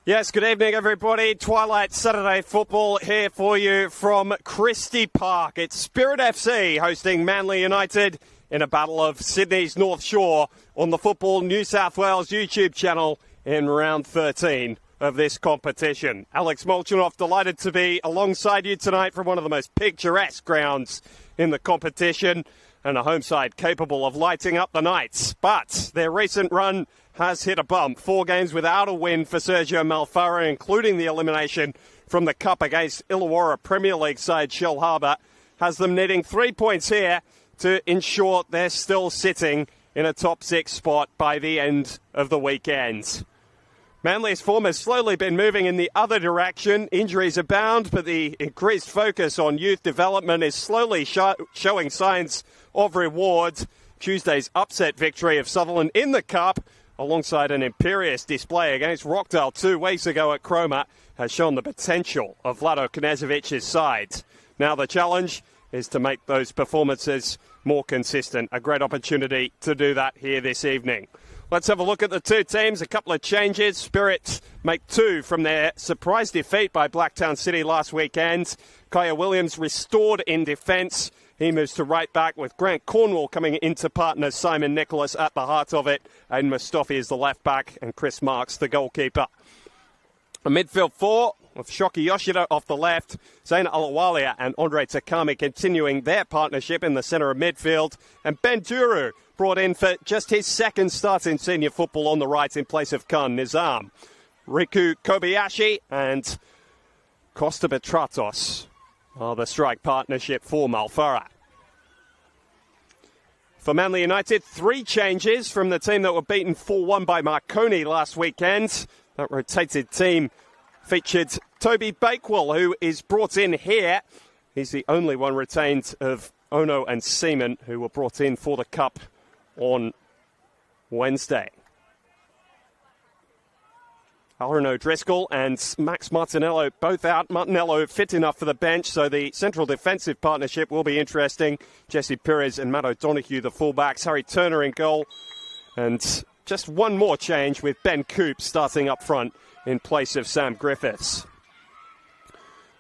Yes, good evening, everybody. Twilight Saturday football here for you from Christie Park. It's Spirit FC hosting Manly United in a battle of Sydney's North Shore on the Football New South Wales YouTube channel in round 13 of this competition. Alex Molchanoff, delighted to be alongside you tonight from one of the most picturesque grounds in the competition and a home side capable of lighting up the nights. But their recent run has hit a bump. 4 games without a win for Sergio Malfara, including the elimination from the Cup against Illawarra Premier League side Shell Harbour, has them needing 3 points here to ensure they're still sitting in a top 6 spot by the end of the weekend. Manly's form has slowly been moving in the other direction. Injuries abound, but the increased focus on youth development is slowly showing signs of reward. Tuesday's upset victory of Sutherland in the Cup, alongside an imperious display against Rockdale 2 weeks ago at Cromer, has shown the potential of Vlado Knezovic's side. Now the challenge is to make those performances more consistent. A great opportunity to do that here this evening. Let's have a look at the two teams. A couple of changes. Spirit make 2 from their surprise defeat by Blacktown City last weekend. Kaya Williams restored in defence. He moves to right back with Grant Cornwall coming into partner Simon Nicholas at the heart of it. Aiden Mustafi is the left back and Chris Marks the goalkeeper. A midfield 4 with Shoki Yoshida off the left. Zayn Alawalia and Andre Takami continuing their partnership in the centre of midfield. And Ben Duru brought in for just his second start in senior football on the right in place of Khan Nizam. Riku Kobayashi and Costa Betratos are the strike partnership for Malfara. For Manly United, 3 changes from the team that were beaten 4-1 by Marconi last weekend. That rotated team featured Toby Bakewell, who is brought in here. He's the only one retained of Ono and Seaman, who were brought in for the Cup on Wednesday. Aaron O'Driscoll and Max Martinello both out. Martinello fit enough for the bench, so the central defensive partnership will be interesting. Jesse Perez and Matt O'Donoghue, the fullbacks. Harry Turner in goal. And just one more change with Ben Coop starting up front in place of Sam Griffiths.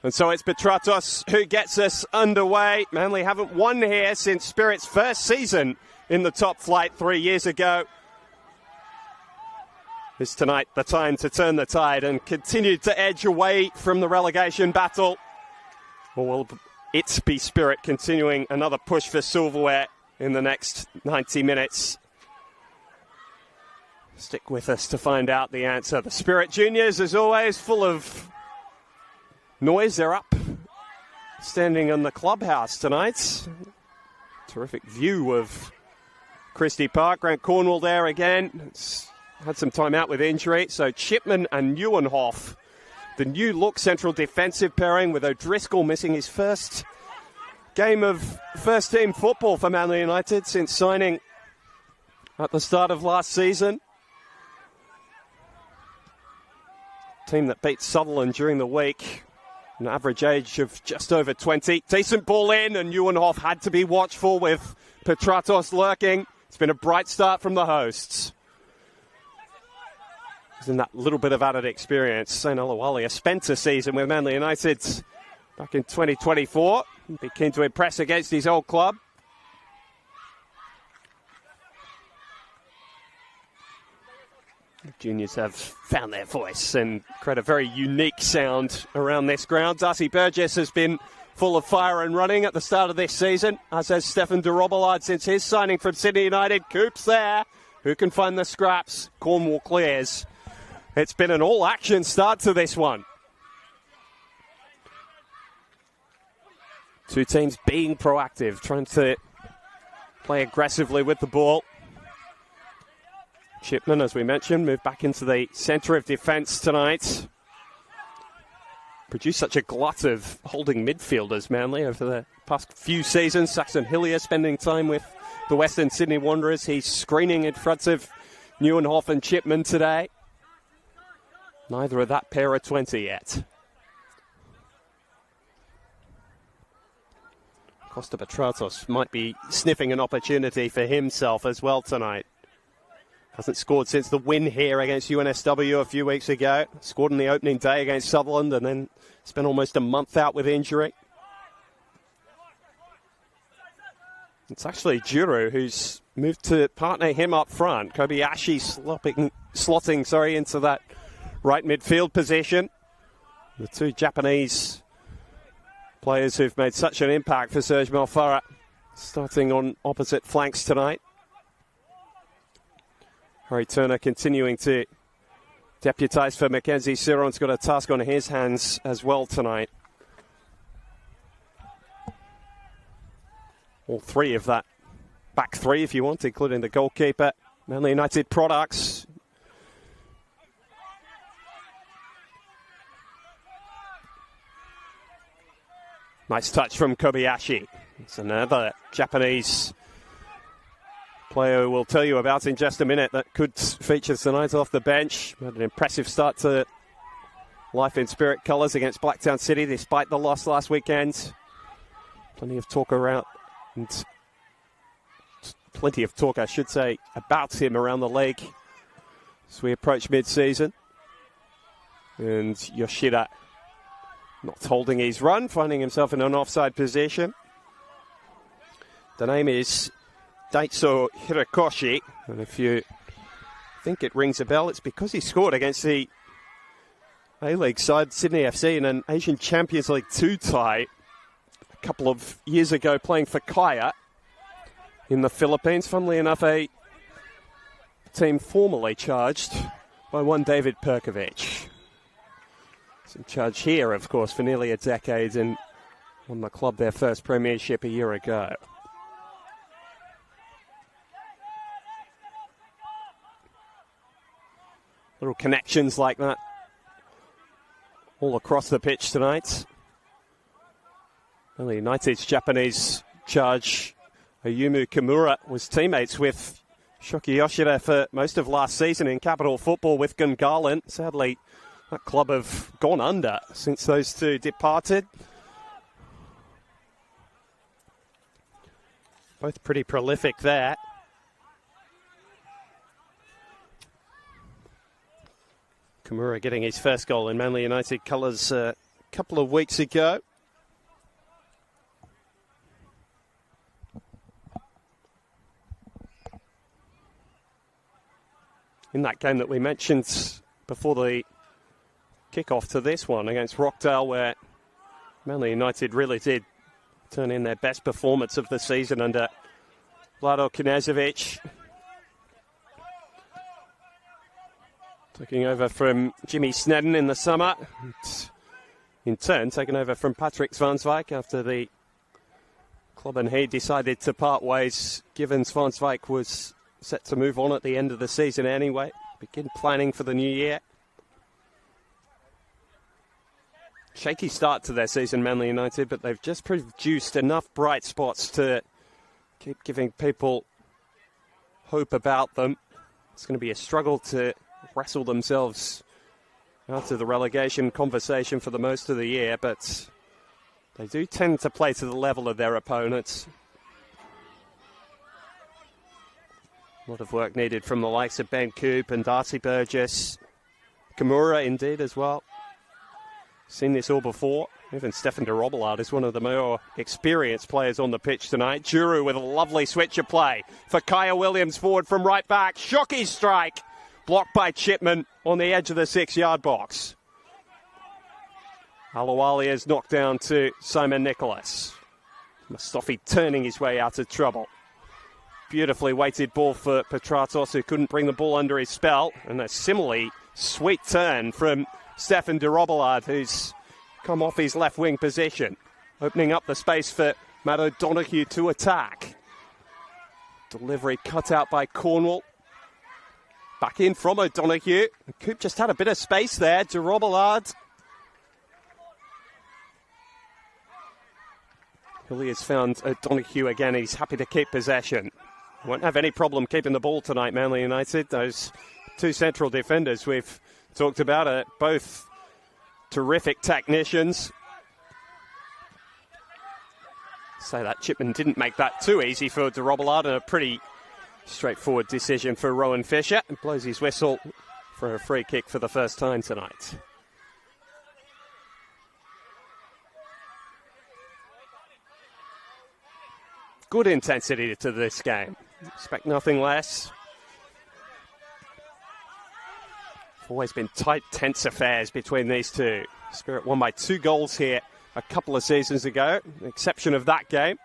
And so it's Betratos who gets us underway. Manly haven't won here since Spirit's first season in the top flight 3 years ago. Is tonight the time to turn the tide and continue to edge away from the relegation battle? Or will it be Spirit continuing another push for silverware in the next 90 minutes? Stick with us to find out the answer. The Spirit Juniors, as always, full of noise. They're up, standing in the clubhouse tonight. Terrific view of Christie Park. Grant Cornwall there again. It's had some time out with injury. So Chipman and Neuenhoff, the new look central defensive pairing, with O'Driscoll missing his first game of first team football for Manly United since signing at the start of last season. Team that beat Sutherland during the week, an average age of just over 20. Decent ball in, and Neuenhoff had to be watchful with Petratos lurking. It's been a bright start from the hosts. In that little bit of added experience, St. Alawalia spent a season with Manly United back in 2024. Be keen to impress against his old club. The juniors have found their voice and create a very unique sound around this ground. Darcy Burgess has been full of fire and running at the start of this season, as has Stefan de Robillard since his signing from Sydney United. Coop's there. Who can find the scraps? Cornwall clears. It's been an all-action start to this one. Two teams being proactive, trying to play aggressively with the ball. Chipman, as we mentioned, moved back into the centre of defence tonight. Produced such a glut of holding midfielders, Manly, over the past few seasons. Saxon Hillier spending time with the Western Sydney Wanderers. He's screening in front of Neuenhoff and Chipman today. Neither of that pair are 20 yet. Costa Petratos might be sniffing an opportunity for himself as well tonight. Hasn't scored since the win here against UNSW a few weeks ago. Scored on the opening day against Sutherland and then spent almost a month out with injury. It's actually Juru who's moved to partner him up front. Kobayashi slotting into that right midfield position. The two Japanese players who've made such an impact for Serge Malfara starting on opposite flanks tonight. Harry Turner continuing to deputise for Mackenzie Siron's got a task on his hands as well tonight. All three of that back three, if you want, including the goalkeeper. Manly United products. Nice touch from Kobayashi. It's another Japanese player who we'll tell you about in just a minute that could feature tonight off the bench. Had an impressive start to life in Spirit colours against Blacktown City despite the loss last weekend. Plenty of talk, I should say, about him around the league as we approach mid-season. And Yoshida not holding his run, finding himself in an offside position. The name is Daitso Hirakoshi, and if you think it rings a bell, it's because he scored against the A-League side, Sydney FC, in an Asian Champions League 2 tie a couple of years ago, playing for Kaya in the Philippines. Funnily enough, a team formerly charged by one David Perkovic. He's in charge here, of course, for nearly a decade and won the club their first premiership a year ago. Little connections like that all across the pitch tonight. Well, United's Japanese charge, Ayumu Kimura, was teammates with Shoki Yoshida for most of last season in Capital Football with Gungahlin. Sadly, that club have gone under since those two departed. Both pretty prolific there. Kimura getting his first goal in Manly United colours a couple of weeks ago. In that game that we mentioned before the kickoff to this one against Rockdale, where Manly United really did turn in their best performance of the season under Vlado Knežević. Taking over from Jimmy Snedden in the summer. And in turn, taken over from Patrick Svansvijk after the club and he decided to part ways, given Svansvijk was set to move on at the end of the season anyway. Begin planning for the new year. Shaky start to their season, Manly United, but they've just produced enough bright spots to keep giving people hope about them. It's going to be a struggle to wrestle themselves out of the relegation conversation for the most of the year, but they do tend to play to the level of their opponents. A lot of work needed from the likes of Ben Coop and Darcy Burgess. Kimura, indeed, as well. Seen this all before. Even Stefan de Robillard is one of the more experienced players on the pitch tonight. Juru with a lovely switch of play for Kaya Williams forward from right back. Shocky strike. Blocked by Chipman on the edge of the 6-yard box. Alawali is knocked down to Simon Nicholas. Mustafi turning his way out of trouble. Beautifully weighted ball for Petratos, who couldn't bring the ball under his spell. And a similarly sweet turn from Stefan de Robillard, who's come off his left wing position, opening up the space for Matt O'Donoghue to attack. Delivery cut out by Cornwall. Back in from O'Donoghue. Coop just had a bit of space there. De Robillard. Hilly has found O'Donoghue again. He's happy to keep possession. Won't have any problem keeping the ball tonight, Manly United. Those two central defenders we've talked about are both terrific technicians. Say that Chipman didn't make that too easy for de Robillard, and a pretty Straightforward decision for Rowan Fisher, and blows his whistle for a free kick for the first time tonight. Good intensity to this game. Expect nothing less. Always been tight, tense affairs between these two. Spirit won by 2 goals here a couple of seasons ago, an exception of that game.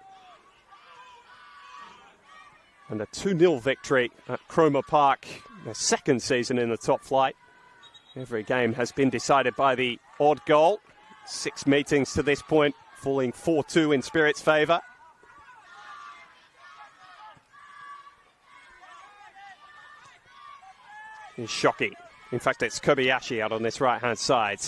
And a 2-0 victory at Cromer Park, their second season in the top flight. Every game has been decided by the odd goal. 6 meetings to this point, falling 4-2 in Spirit's favour. Here's Shockey. In fact, it's Kobayashi out on this right-hand side.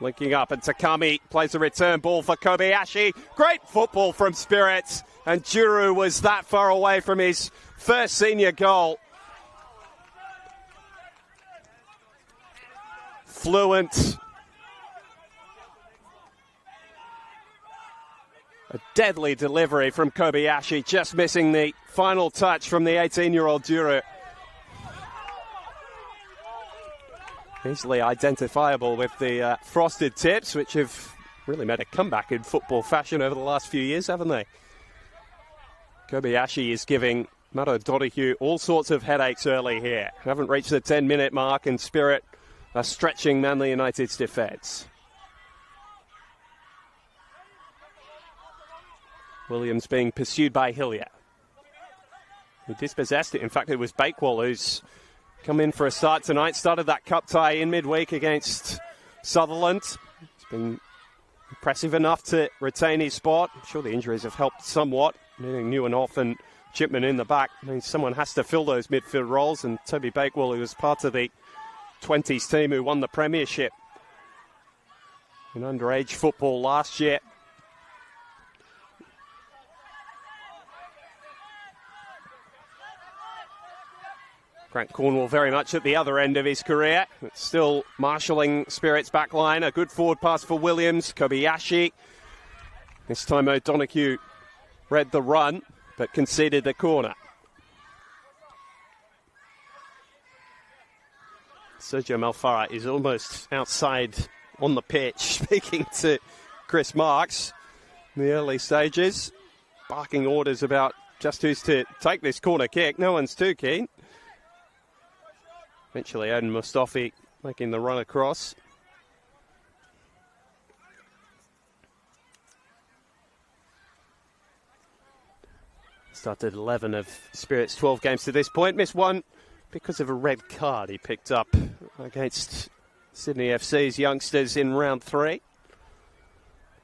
Linking up, and Takami plays a return ball for Kobayashi. Great football from Spirit. And Juru was that far away from his first senior goal. Fluent. A deadly delivery from Kobayashi, just missing the final touch from the 18-year-old Juru. Easily identifiable with the frosted tips, which have really made a comeback in football fashion over the last few years, haven't they? Kobayashi is giving Matt O'Donoghue all sorts of headaches early here. Haven't reached the 10-minute mark, and Spirit are stretching Manly United's defence. Williams being pursued by Hillier, who dispossessed it. In fact, it was Bakewell who's come in for a start tonight. Started that cup tie in midweek against Sutherland. It's been impressive enough to retain his spot. I'm sure the injuries have helped somewhat. Meaning Neuenhoff and Chipman in the back. I mean, someone has to fill those midfield roles. And Toby Bakewell, who was part of the 20s team who won the premiership in underage football last year. Grant Cornwall very much at the other end of his career. It's still marshalling Spirit's back line. A good forward pass for Williams. Kobayashi. This time O'Donoghue read the run, but conceded the corner. Sergio Malfara is almost outside on the pitch, speaking to Chris Marks in the early stages, barking orders about just who's to take this corner kick. No one's too keen. Eventually, Odin Mustafi making the run across. Started 11 of Spirit's 12 games to this point. Missed one because of a red card he picked up against Sydney FC's youngsters in round 3.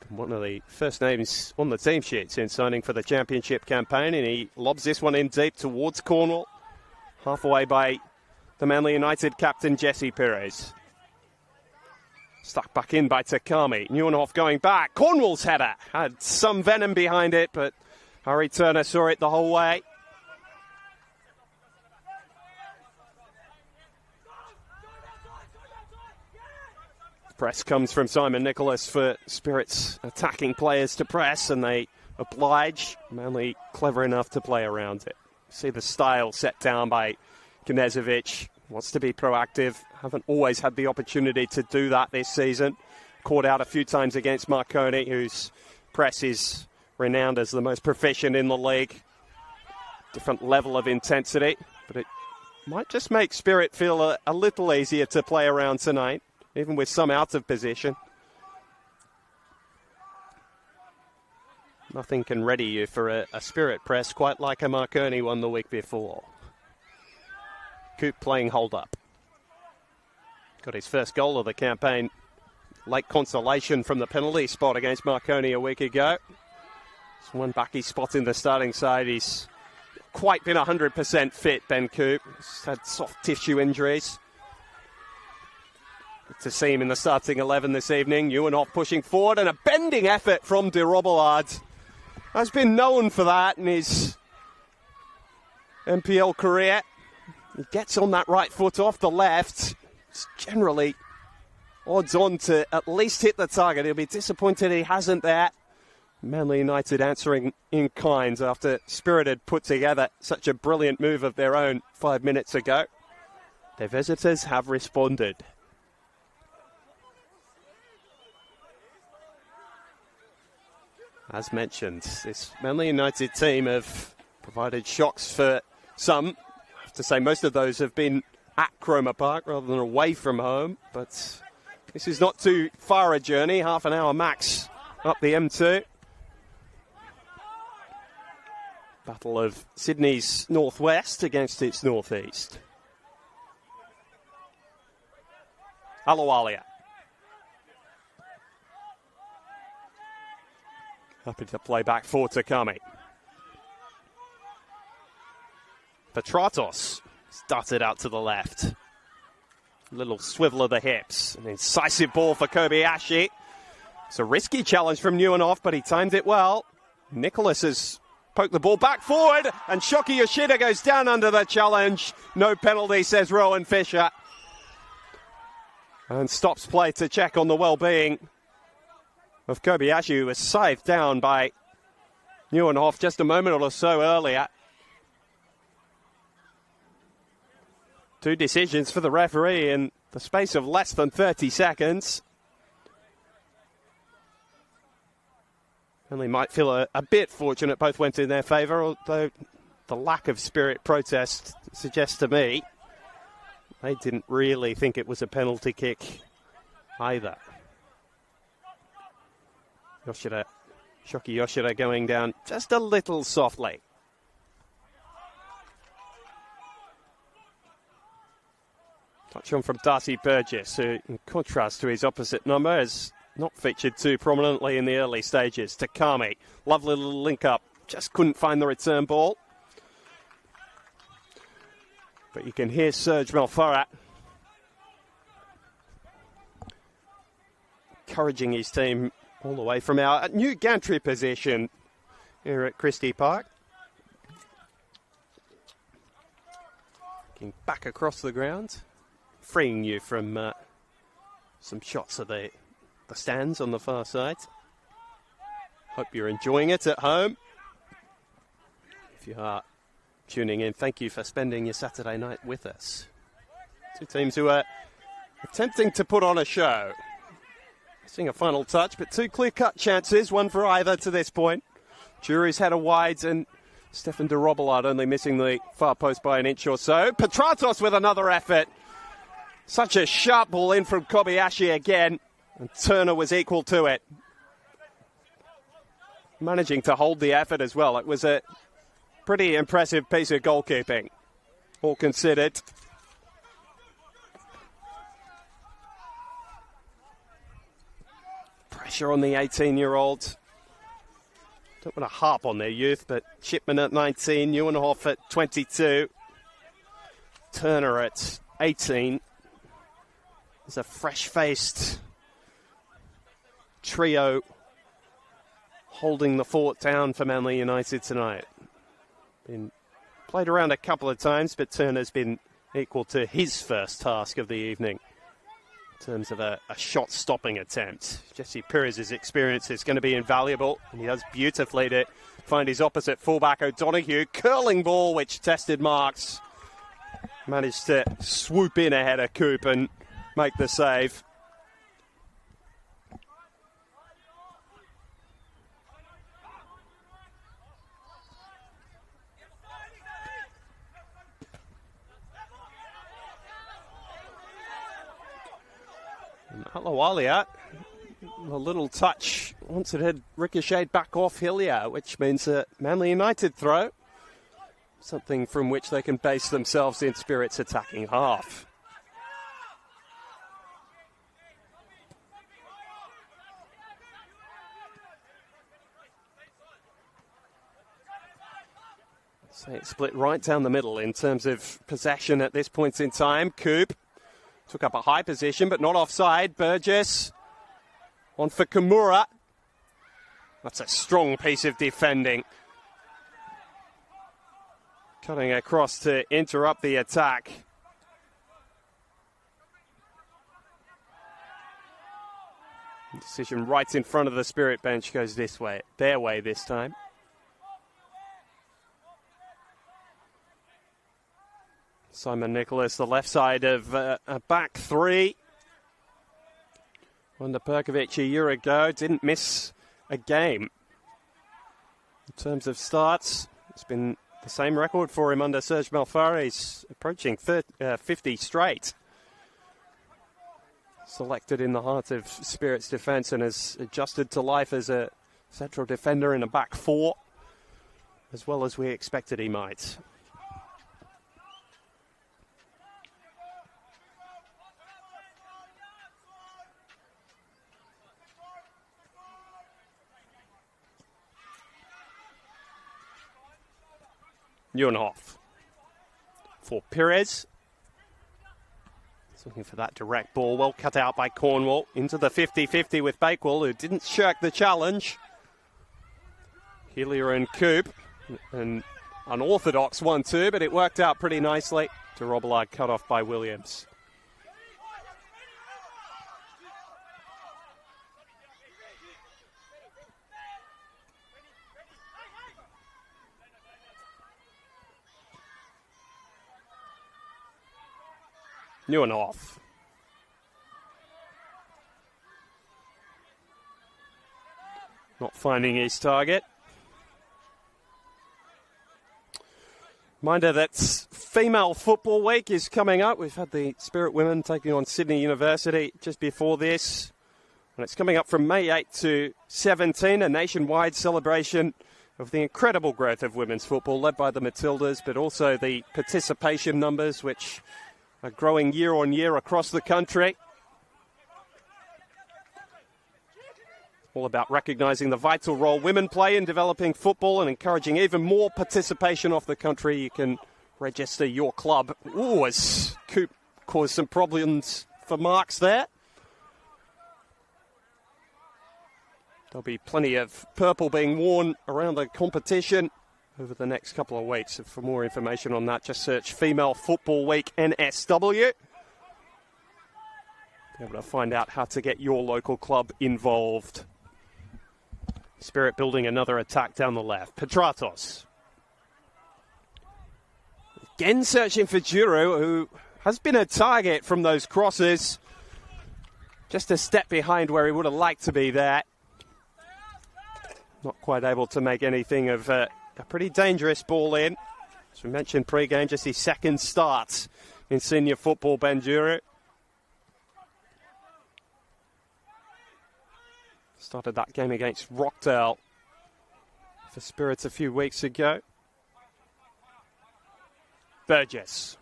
One of the first names on the team sheet since signing for the championship campaign, and he lobs this one in deep towards Cornwall. Halfway by the Manly United captain, Jesse Perez. Stuck back in by Takami. Neuenhoff going back. Cornwall's header had some venom behind it, but Harry Turner saw it the whole way. Press comes from Simon Nicholas for Spirit's attacking players to press, and they oblige. Manly clever enough to play around it. See the style set down by Knezovic. Wants to be proactive. Haven't always had the opportunity to do that this season. Caught out a few times against Marconi, whose press is renowned as the most proficient in the league. Different level of intensity, but it might just make Spirit feel a little easier to play around tonight, even with some out of position. Nothing can ready you for a Spirit press quite like a Marconi one the week before. Coop playing hold-up. Got his first goal of the campaign. Late consolation from the penalty spot against Marconi a week ago. It's one back his spot in the starting side. He's quite been 100% fit, Ben Coop. He's had soft tissue injuries. Good to see him in the starting 11 this evening. Neuenhoff pushing forward, and a bending effort from de Robillard. Has been known for that in his NPL career. He gets on that right foot off the left. It's generally odds on to at least hit the target. He'll be disappointed he hasn't there. Manly United answering in kind after Spirit had put together such a brilliant move of their own 5 minutes ago. Their visitors have responded. As mentioned, this Manly United team have provided shocks for some. I have to say most of those have been at Cromer Park rather than away from home, but this is not too far a journey, half an hour max up the M2. Battle of Sydney's northwest against its northeast. Alawalia. Happy to play back for Takami. Petratos started out to the left. Little swivel of the hips. An incisive ball for Kobayashi. It's a risky challenge from Neuenhoff, but he timed it well. Nicholas has poked the ball back forward, and Shoki Yoshida goes down under the challenge. No penalty, says Rowan Fisher. And stops play to check on the well-being of Kobayashi, who was saved down by Neuenhoff just a moment or so earlier. Two decisions for the referee in the space of less than 30 seconds. And they might feel a bit fortunate both went in their favour, although the lack of Spirit protest suggests to me they didn't really think it was a penalty kick either. Yoshida, Shoki Yoshida going down just a little softly. Touch on from Darcy Burgess, who, in contrast to his opposite number, has not featured too prominently in the early stages. Takami, lovely little link-up, just couldn't find the return ball. But you can hear Serge Malfarat encouraging his team all the way from our new gantry position here at Christie Park. Looking back across the ground, freeing you from some shots of the stands on the far side. Hope you're enjoying it at home. If you are tuning in, thank you for spending your Saturday night with us. Two teams who are attempting to put on a show. Missing a final touch, but two clear-cut chances, one for either to this point. Jury's had a wide, and Stefan de Robillard only missing the far post by an inch or so. Petratos with another effort. Such a sharp ball in from Kobayashi again, and Turner was equal to it. Managing to hold the effort as well. It was a pretty impressive piece of goalkeeping, all considered. Pressure on the 18-year-olds. Don't want to harp on their youth, but Chipman at 19, Neuenhoff at 22, Turner at 18. There's a fresh-faced trio holding the fort down for Manly United tonight. Been played around a couple of times, but Turner's been equal to his first task of the evening in terms of a shot-stopping attempt. Jesse Perez's experience is going to be invaluable, and he does beautifully to find his opposite fullback, O'Donoghue. Curling ball, which tested marks. Managed to swoop in ahead of Coop and make the save. Alawalia, a little touch once it had ricocheted back off Hillier, which means a Manly United throw. Something from which they can base themselves in Spirit's attacking half. So it's split right down the middle in terms of possession at this point in time. Coop took up a high position, but not offside. Burgess on for Kimura. That's a strong piece of defending. Cutting across to interrupt the attack. Decision right in front of the Spirit bench goes this way, their way this time. Simon Nicholas, the left side of a back three. Under Perkovic a year ago, didn't miss a game. In terms of starts, it's been the same record for him under Serge Malfari. He's approaching 50 straight. Selected in the heart of Spirit's defence and has adjusted to life as a central defender in a back four, as well as we expected he might. Neuenhoff for Perez. He's looking for that direct ball. Well cut out by Cornwall. Into the 50-50 with Bakewell, who didn't shirk the challenge. Hillier and Coop. An unorthodox 1-2, but it worked out pretty nicely. To Robillard cut off by Williams. Neuenhoff. Not finding his target. Reminder that Female Football Week is coming up. We've had the Spirit Women taking on Sydney University just before this. And it's coming up from May 8 to 17, a nationwide celebration of the incredible growth of women's football, led by the Matildas, but also the participation numbers, which are growing year on year across the country. All about recognising the vital role women play in developing football and encouraging even more participation off the country. You can register your club. Ooh, as Coop caused some problems for Marks there. There'll be plenty of purple being worn around the competition over the next couple of weeks. For more information on that, just search Female Football Week NSW. Be able to find out how to get your local club involved. Spirit building another attack down the left. Petratos. Again searching for Giroud, who has been a target from those crosses. Just a step behind where he would have liked to be there. Not quite able to make anything of a pretty dangerous ball in. As we mentioned pre-game, just his second start in senior football, Banjuru. Started that game against Rockdale for Spirits a few weeks ago. Burgess.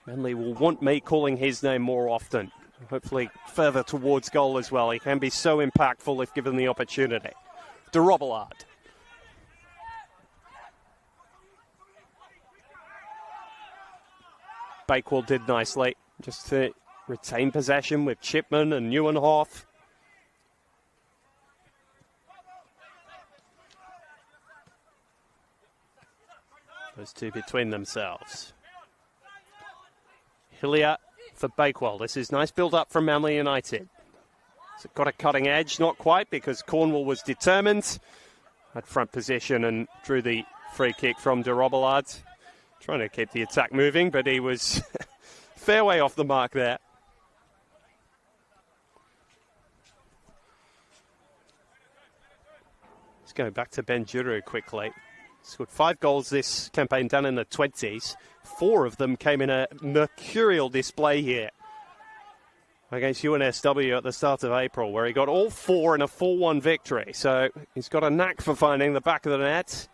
Manly will want me calling his name more often. Hopefully further towards goal as well. He can be so impactful if given the opportunity. De Robillard. Bakewell did nicely just to retain possession with Chipman and Neuenhoff. Those two between themselves. Hillier for Bakewell. This is nice build-up from Manly United. Has it got a cutting edge? Not quite, because Cornwall was determined. Had front position and drew the free kick from de Robillard. Trying to keep the attack moving, but he was fair way off the mark there. Let's go back to Banjuru quickly. Scored 5 goals this campaign down in the 20s. 4 of them came in a mercurial display here against UNSW at the start of April, where he got all 4 in a 4-1 victory. So he's got a knack for finding the back of the net.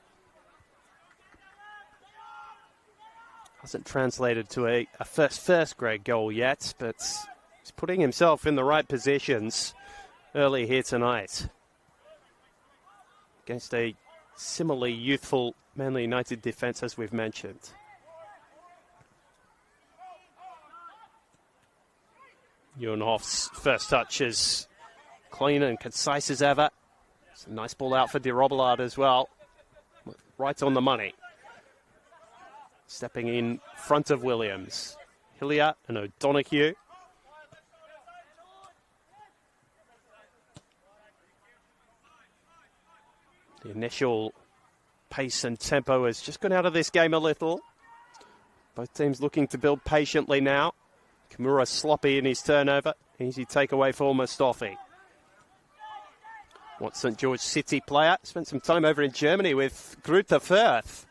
Hasn't translated to a first grade goal yet, but he's putting himself in the right positions early here tonight against a similarly youthful Manly United defence, as we've mentioned. Neuenhoff's first touch is clean and concise as ever. It's a nice ball out for de Robillard as well. Right on the money. Stepping in front of Williams. Hillier and O'Donoghue. The initial pace and tempo has just gone out of this game a little. Both teams looking to build patiently now. Kimura sloppy in his turnover. Easy takeaway for Mustafi. What St George City player. Spent some time over in Germany with Grüter Fürth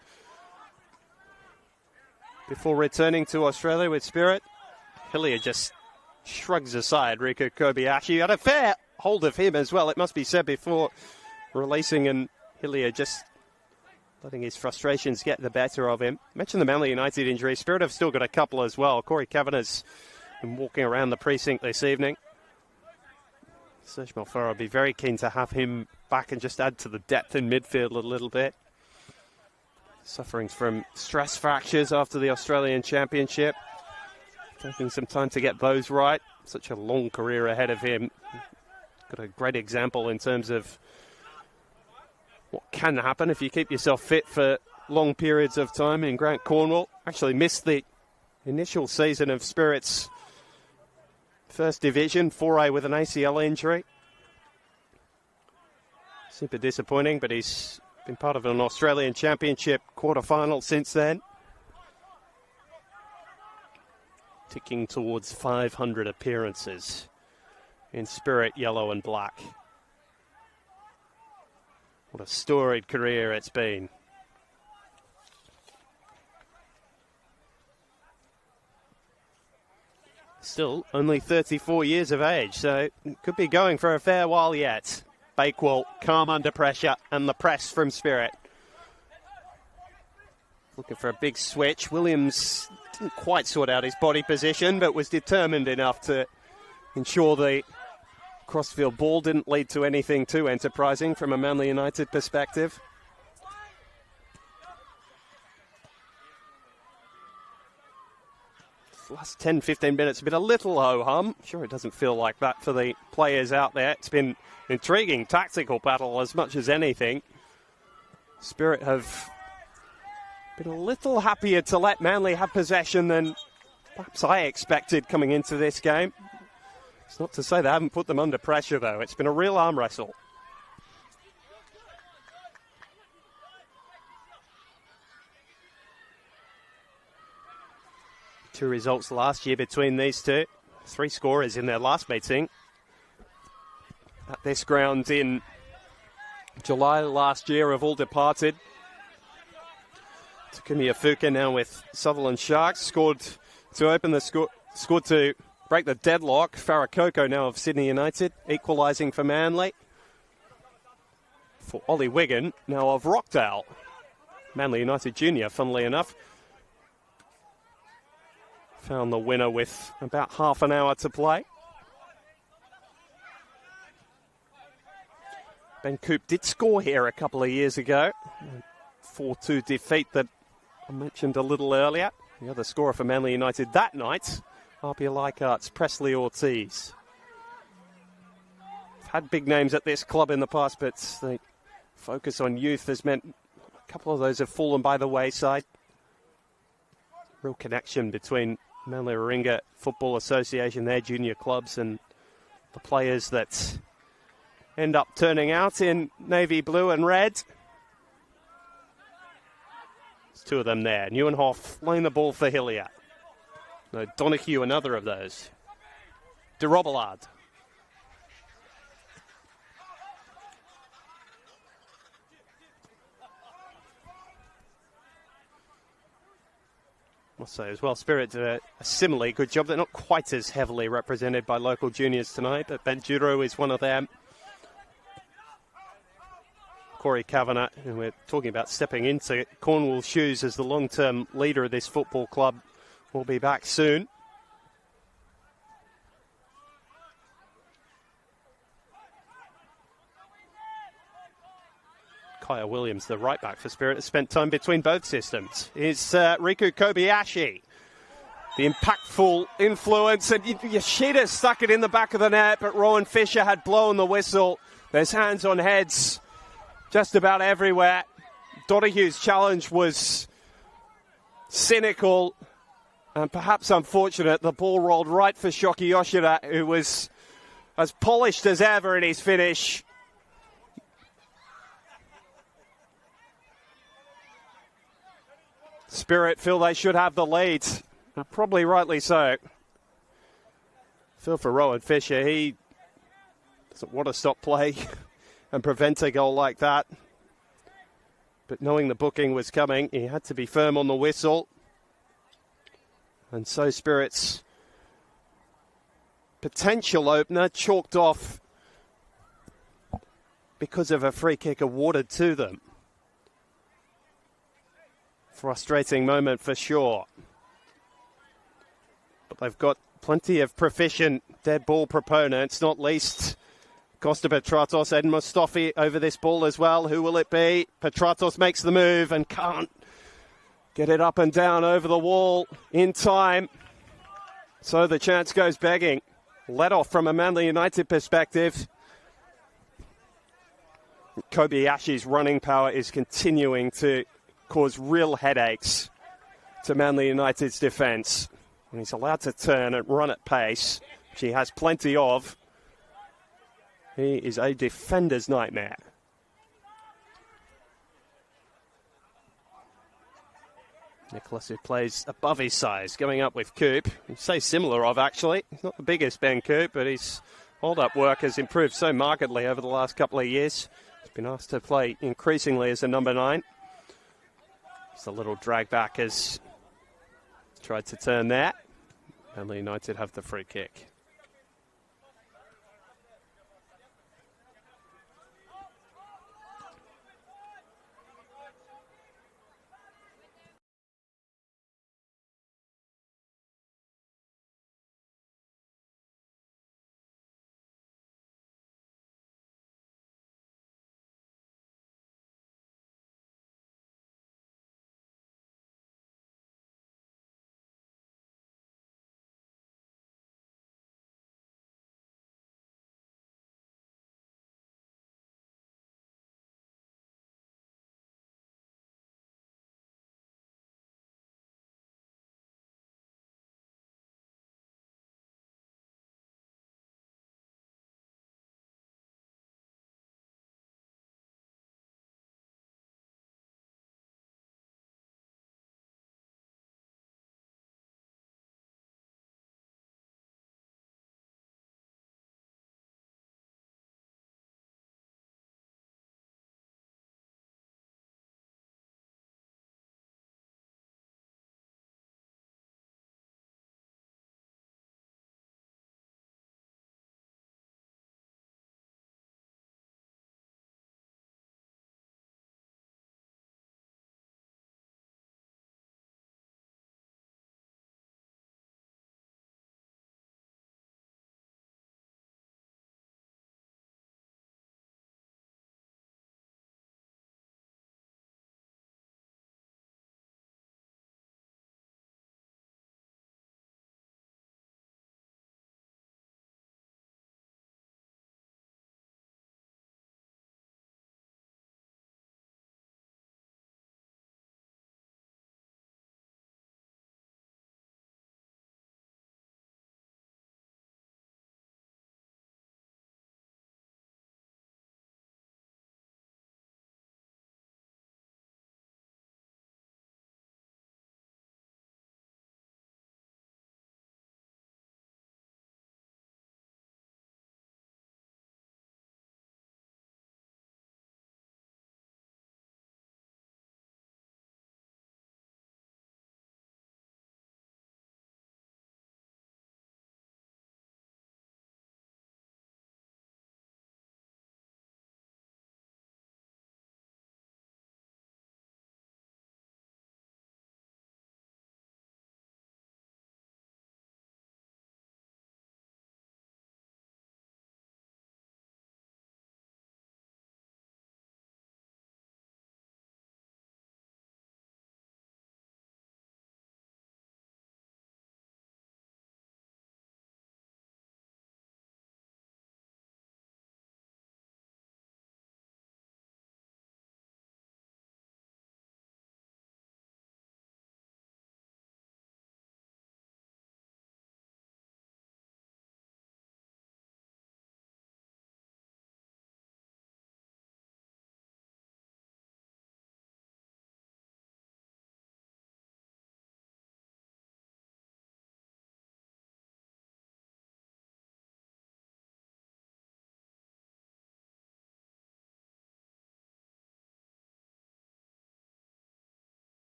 before returning to Australia with Spirit. Hillier just shrugs aside Riku Kobayashi. Had a fair hold of him as well, it must be said, before releasing, and Hillier just letting his frustrations get the better of him. Mentioned the Manly United injury. Spirit have still got a couple as well. Corey Kavanagh's been walking around the precinct this evening. Serge Malfaro will be very keen to have him back and just add to the depth in midfield a little bit. Suffering from stress fractures after the Australian Championship. Taking some time to get those right. Such a long career ahead of him. Got a great example in terms of what can happen if you keep yourself fit for long periods of time in Grant Cornwall. Actually missed the initial season of Spirit's First Division, foray with an ACL injury. Super disappointing, but he's been part of an Australian Championship quarter-final since then. Ticking towards 500 appearances in Spirit yellow and black. What a storied career it's been. Still only 34 years of age, so could be going for a fair while yet. Bakewell calm under pressure, and the press from Spirit. Looking for a big switch. Williams didn't quite sort out his body position, but was determined enough to ensure the crossfield ball didn't lead to anything too enterprising from a Manly United perspective. Last 10-15 minutes have been a little ho-hum. Sure, it doesn't feel like that for the players out there. It's been an intriguing tactical battle as much as anything. Spirit have been a little happier to let Manly have possession than perhaps I expected coming into this game. It's not to say they haven't put them under pressure, though. It's been a real arm wrestle. Two results last year between these two. 3 scorers in their last meeting at this ground in July last year have all departed. Takumi Afuka now with Sutherland Sharks scored to open the scored to break the deadlock. Farakoko now of Sydney United equalising for Manly. For Ollie Wigan now of Rockdale. Manly United Junior, funnily enough, found the winner with about half an hour to play. Ben Coop did score here a couple of years ago. 4-2 defeat that I mentioned a little earlier. The other scorer for Manly United that night, RP Leichhardt's Presley Ortiz. I've had big names at this club in the past, but the focus on youth has meant a couple of those have fallen by the wayside. Real connection between Manly Warringah Football Association, their junior clubs, and the players that end up turning out in navy blue and red. There's 2 of them there. Neuenhoff laying the ball for Hillier. No, Donahue, another of those. De Robillard. Must say as well, Spirit did a similarly good job. They're not quite as heavily represented by local juniors tonight, but Benjuro is one of them. Corey Kavanagh, and we're talking about stepping into Cornwall's shoes as the long-term leader of this football club, will be back soon. Kaya Williams, the right back for Spirit, has spent time between both systems. Is Riku Kobayashi. The impactful influence, and Yoshida stuck it in the back of the net, but Rowan Fisher had blown the whistle. There's hands on heads just about everywhere. Donahue's challenge was cynical and perhaps unfortunate. The ball rolled right for Shoki Yoshida, who was as polished as ever in his finish. Spirit feel they should have the lead, and probably rightly so. Feel for Rowan Fisher, he doesn't want to stop play and prevent a goal like that. But knowing the booking was coming, he had to be firm on the whistle. And so Spirit's potential opener chalked off because of a free kick awarded to them. Frustrating moment for sure. But they've got plenty of proficient dead ball proponents, not least Costa Petratos and Mustafi over this ball as well. Who will it be? Petratos makes the move and can't get it up and down over the wall in time. So the chance goes begging. Let off from a Manly United perspective. Kobayashi's running power is continuing to cause real headaches to Manly United's defence. And he's allowed to turn and run at pace, which he has plenty of. He is a defender's nightmare. Nicholas, who plays above his size, going up with Coop. You'd say similar of, actually. He's not the biggest Ben Coop, but his hold-up work has improved so markedly over the last couple of years. He's been asked to play increasingly as a number 9. It's a little drag back as tried to turn that. Manly United have the free kick.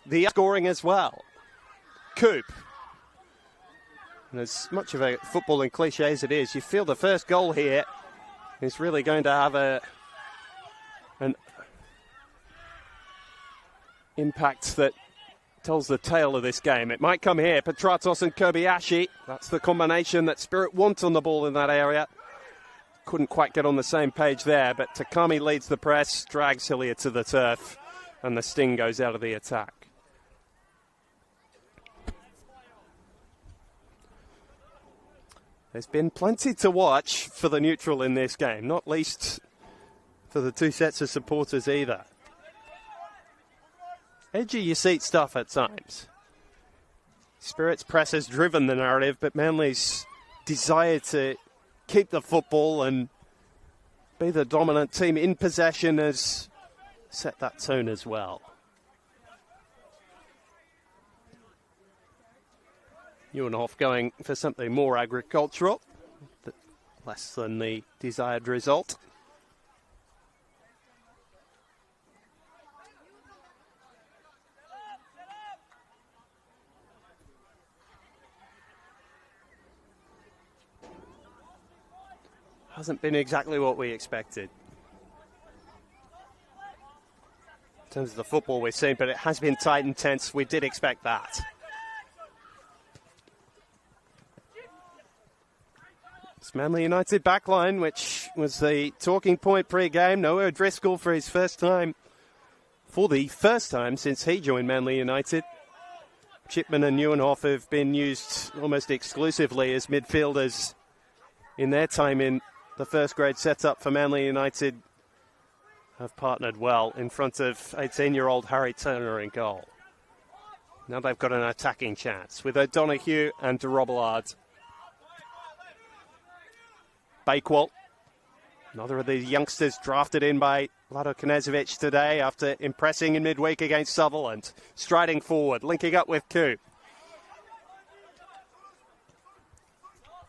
the scoring as well. Coop. And as much of a footballing cliche as it is, you feel the first goal here is really going to have an impact that tells the tale of this game. It might come here. Petratos and Kobayashi. That's the combination that Spirit want on the ball in that area. Couldn't quite get on the same page there, but Takami leads the press, drags Hilliard to the turf, and the sting goes out of the attack. There's been plenty to watch for the neutral in this game, not least for the two sets of supporters either. Edge of your seat stuff at times. Spirit's press has driven the narrative, but Manly's desire to keep the football and be the dominant team in possession has set that tone as well. Neuenhoff going for something more agricultural, but less than the desired result. Hasn't been exactly what we expected in terms of the football we've seen, but it has been tight and tense. We did expect that. It's Manly United backline, which was the talking point pre-game. Noah O'Driscoll for the first time since he joined Manly United. Chipman and Neuenhoff have been used almost exclusively as midfielders in their time in the first grade setup for Manly United. Have partnered well in front of 18-year-old Harry Turner in goal. Now they've got an attacking chance with O'Donoghue and de Robillard. Bakewell, another of the youngsters drafted in by Vlado Knežević today after impressing in midweek against Sutherland. Striding forward, linking up with Coop.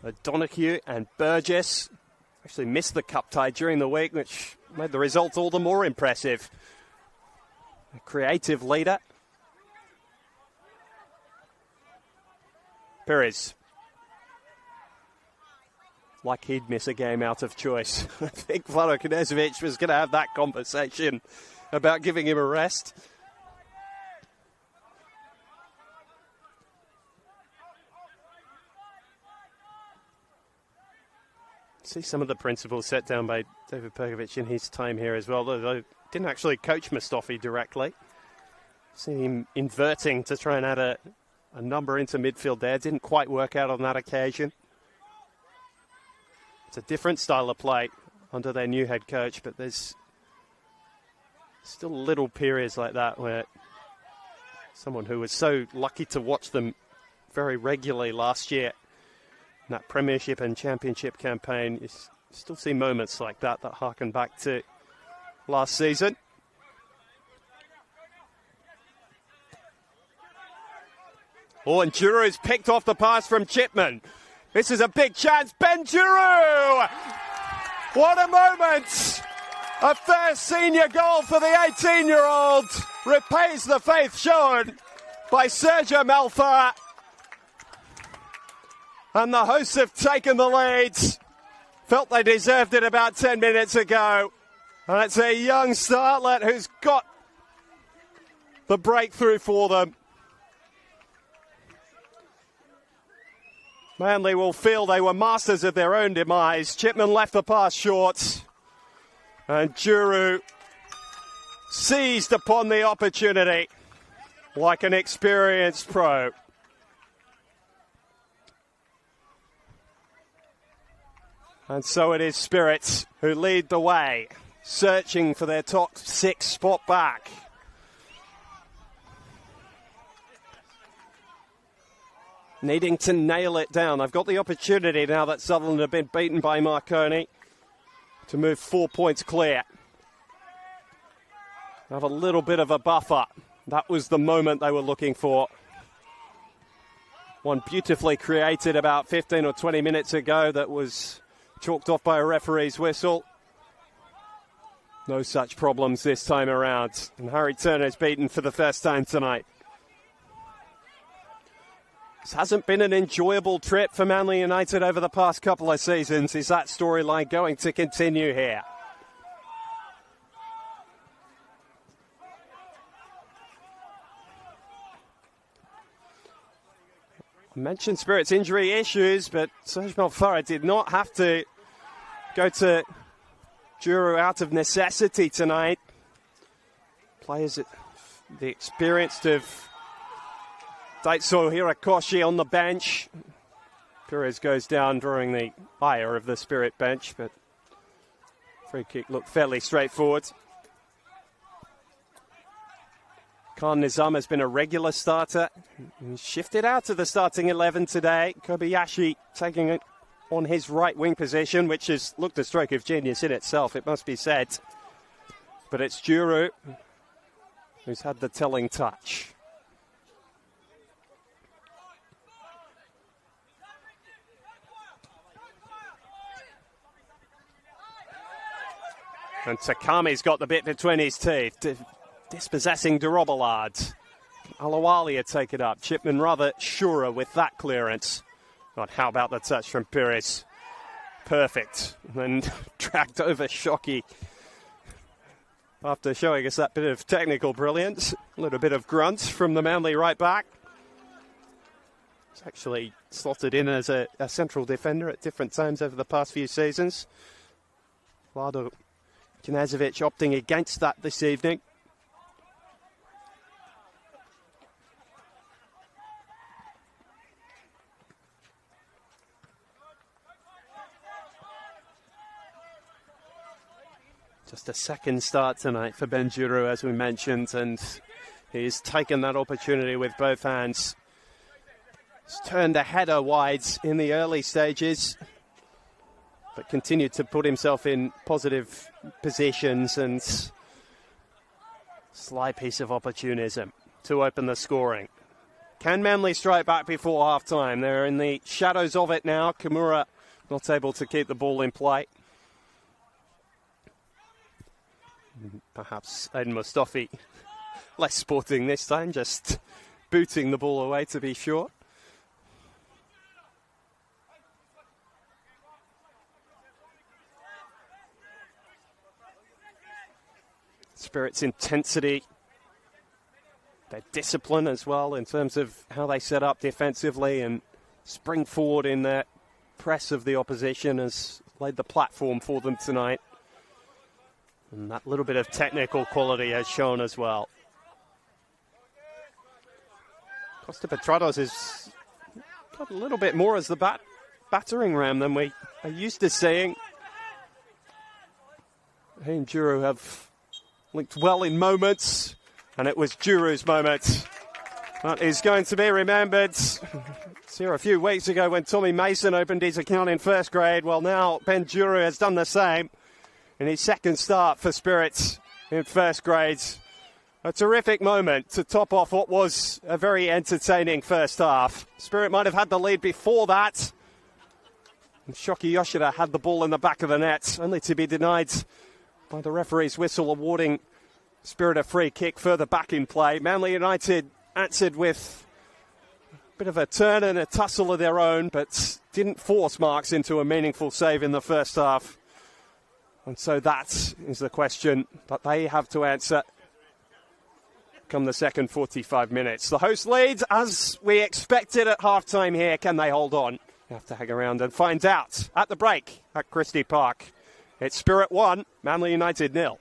O'Donoghue and Burgess actually missed the cup tie during the week, which made the result all the more impressive. A creative leader. Perez. Like he'd miss a game out of choice. I think Vlado Knežević was going to have that conversation about giving him a rest. See some of the principles set down by David Perkovic in his time here as well, though didn't actually coach Mustafi directly. See him inverting to try and add a number into midfield there. Didn't quite work out on that occasion. It's a different style of play under their new head coach, but there's still little periods like that where someone who was so lucky to watch them very regularly last year in that Premiership and Championship campaign, you still see moments like that harken back to last season. Oh, and Giroux's picked off the pass from Chipman. This is a big chance. Ben Giroux! What a moment! A first senior goal for the 18-year-old. Repays the faith shown by Sergio Malfa. And the hosts have taken the lead. Felt they deserved it about 10 minutes ago. And it's a young starlet who's got the breakthrough for them. Manly will feel they were masters of their own demise. Chipman left the pass short. And Giroux seized upon the opportunity like an experienced pro. And so it is Spirits who lead the way, searching for their top 6 spot back. Needing to nail it down. They've got the opportunity now that Sutherland have been beaten by Marconi to move 4 points clear. Have a little bit of a buffer. That was the moment they were looking for. One beautifully created about 15 or 20 minutes ago that was chalked off by a referee's whistle. No such problems this time around. And Harry Turner is beaten for the first time tonight. This hasn't been an enjoyable trip for Manly United over the past couple of seasons. Is that storyline going to continue here? I mentioned Spirit's injury issues, but Serge Malfara did not have to go to Juru out of necessity tonight. Players, the experienced of Daitso Hirakoshi on the bench. Perez goes down during the ire of the Spirit bench, but free kick looked fairly straightforward. Khan Nizam has been a regular starter. He's shifted out to the starting 11 today. Kobayashi taking it on his right wing position, which has looked a stroke of genius in itself, it must be said. But it's Juru who's had the telling touch. And Takami's got the bit between his teeth, dispossessing Dorobalad. Alawalia take it up. Chipman rather surer with that clearance. God, how about the touch from Pires? Perfect. And then dragged over Shockey. After showing us that bit of technical brilliance, a little bit of grunt from the Manly right back. He's actually slotted in as a central defender at different times over the past few seasons. Vlado Knazovic opting against that this evening. Just a second start tonight for Ben Juru, as we mentioned, and he's taken that opportunity with both hands. He's turned a header wide in the early stages, but continued to put himself in positive positions, and sly piece of opportunism to open the scoring. Can Manly strike back before half-time? They're in the shadows of it now. Kimura not able to keep the ball in play. Perhaps Aiden Mustafi less sporting this time, just booting the ball away to be sure. Spirit's intensity, their discipline as well in terms of how they set up defensively and spring forward in their press of the opposition has laid the platform for them tonight. And that little bit of technical quality has shown as well. Costa Petrados has got a little bit more as the battering ram than we are used to seeing. He and Juru have linked well in moments, and it was Juru's moment that is going to be remembered. It's here a few weeks ago when Tommy Mason opened his account in first grade. Well, now Ben Juru has done the same in his second start for Spirits in first grade. A terrific moment to top off what was a very entertaining first half. Spirit might have had the lead before that. And Shoki Yoshida had the ball in the back of the net, only to be denied by the referee's whistle awarding Spirit a free kick further back in play. Manly United answered with a bit of a turn and a tussle of their own, but didn't force marks into a meaningful save in the first half. And so that is the question that they have to answer come the second 45 minutes. The host leads as we expected at halftime here. Can they hold on? You have to hang around and find out at the break at Christie Park. It's Spirit 1, Manly United 0.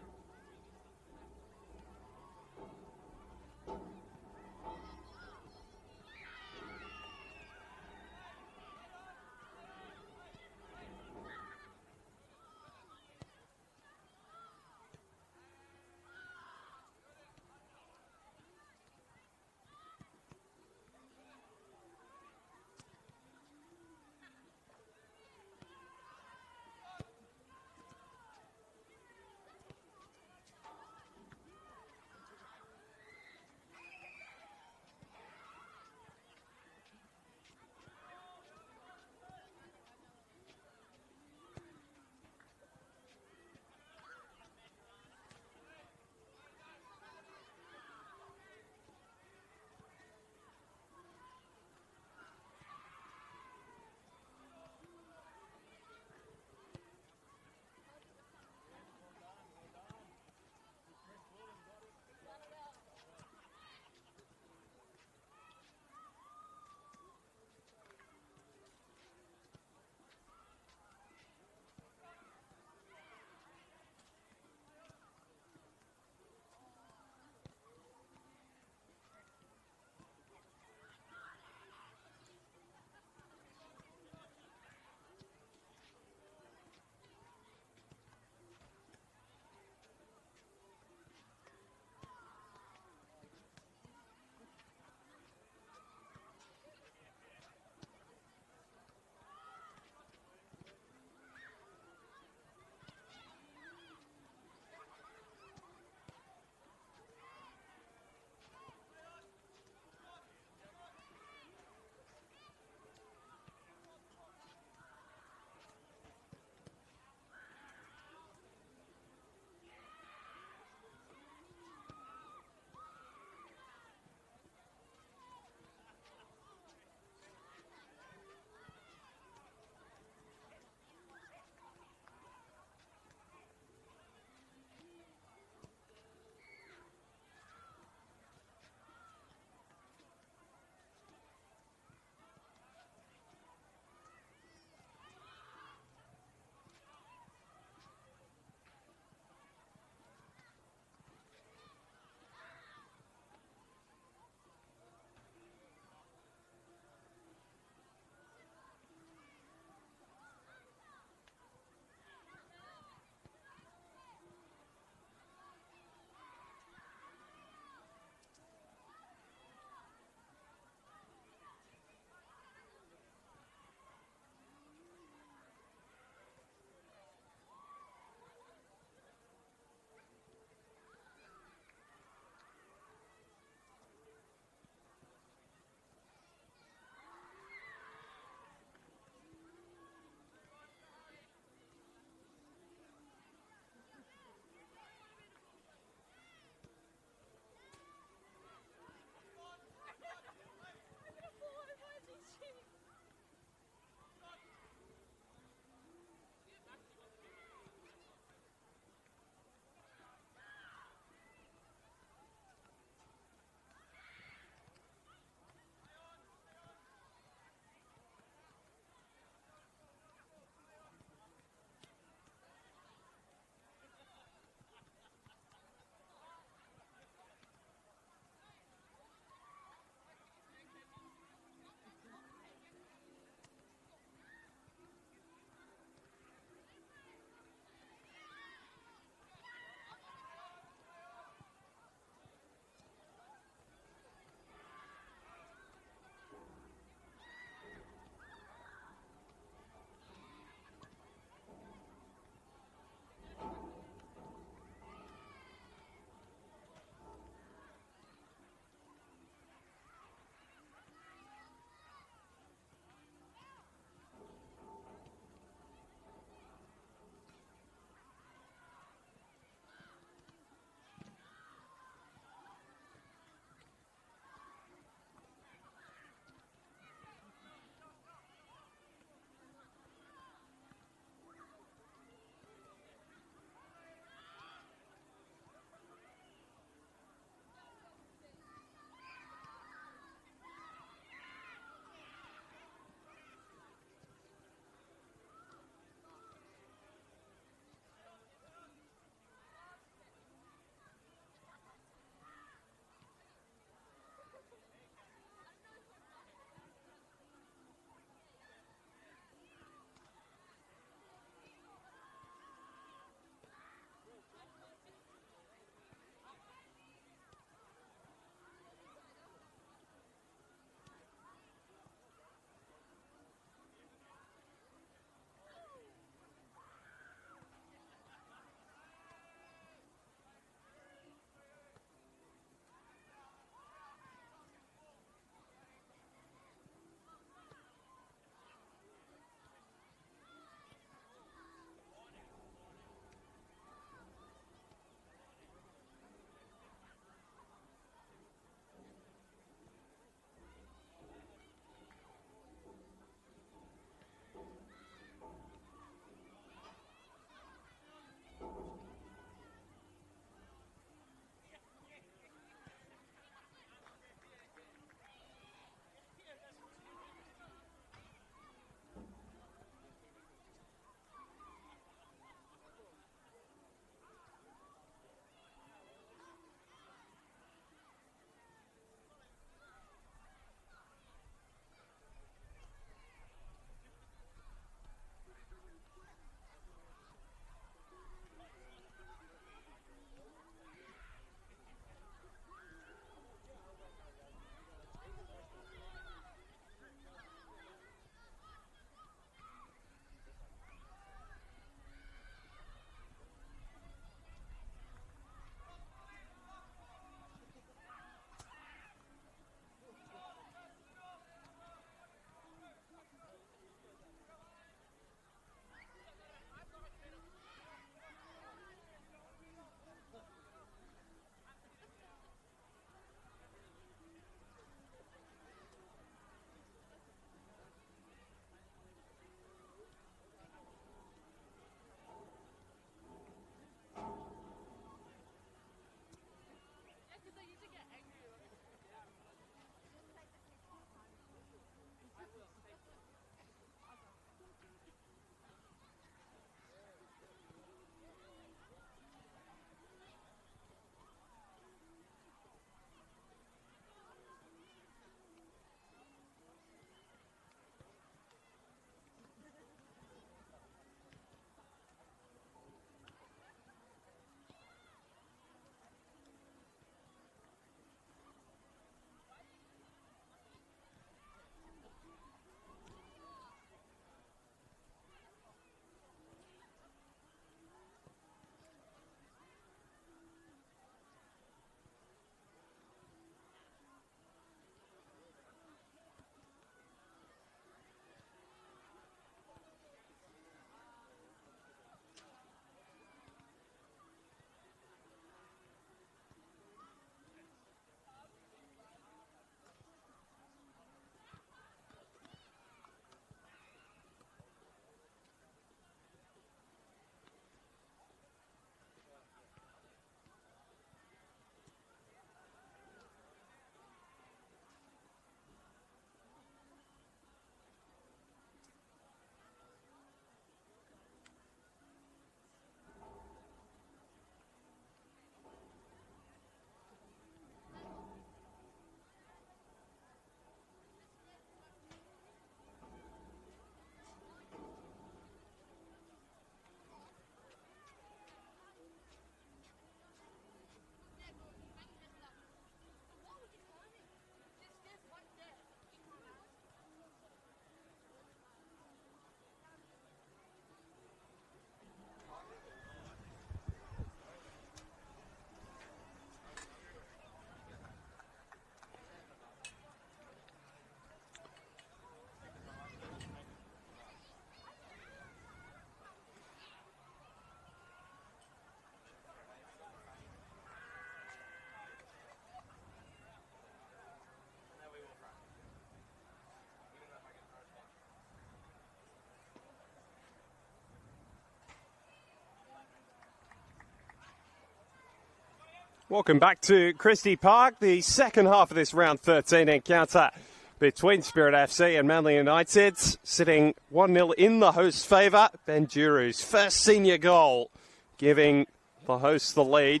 Welcome back to Christie Park, the second half of this round 13 encounter between Spirit FC and Manly United, sitting 1-0 in the host's favour. Ben Juru's first senior goal, giving the hosts the lead.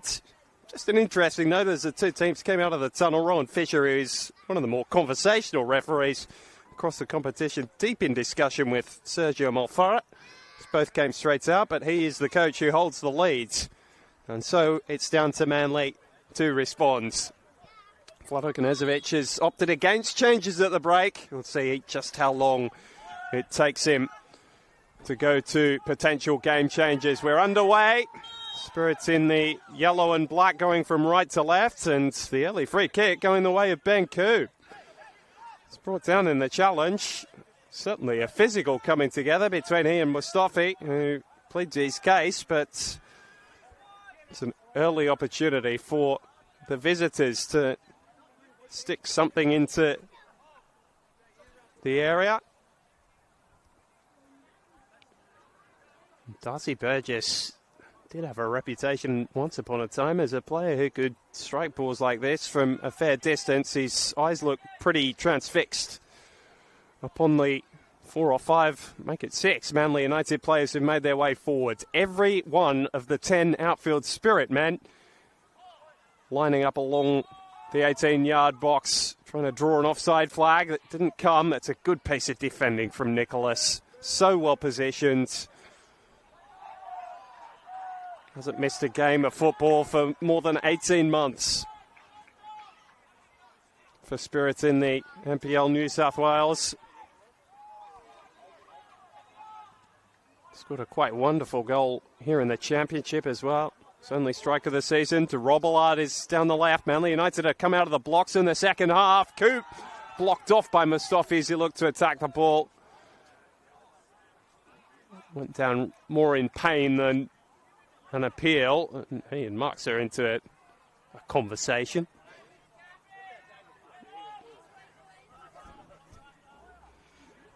Just an interesting note as the two teams came out of the tunnel. Rowan Fisher is one of the more conversational referees across the competition, deep in discussion with Sergio Malfara. Both came straight out, but he is the coach who holds the lead. And so it's down to Manly to respond. Vlado Knezovic has opted against changes at the break. We'll see just how long it takes him to go to potential game changes. We're underway. Spirits in the yellow and black going from right to left, and the early free kick going the way of Ben Coop. It's brought down in the challenge. Certainly a physical coming together between he and Mustafi, who pleads his case, but it's an early opportunity for the visitors to stick something into the area. Darcy Burgess did have a reputation once upon a time as a player who could strike balls like this from a fair distance. His eyes look pretty transfixed upon the 4 or 5, make it 6 Manly United players who made their way forward. Every one of the 10 outfield Spirit men lining up along the 18-yard box, trying to draw an offside flag that didn't come. That's a good piece of defending from Nicholas. So well positioned. Hasn't missed a game of football for more than 18 months. For Spirit in the NPL New South Wales. Scored a quite wonderful goal here in the championship as well. His only strike of the season. De Robillard is down the left. Manly United have come out of the blocks in the second half. Coop blocked off by Mustafi as he looked to attack the ball. Went down more in pain than an appeal. He and Marks are into a conversation.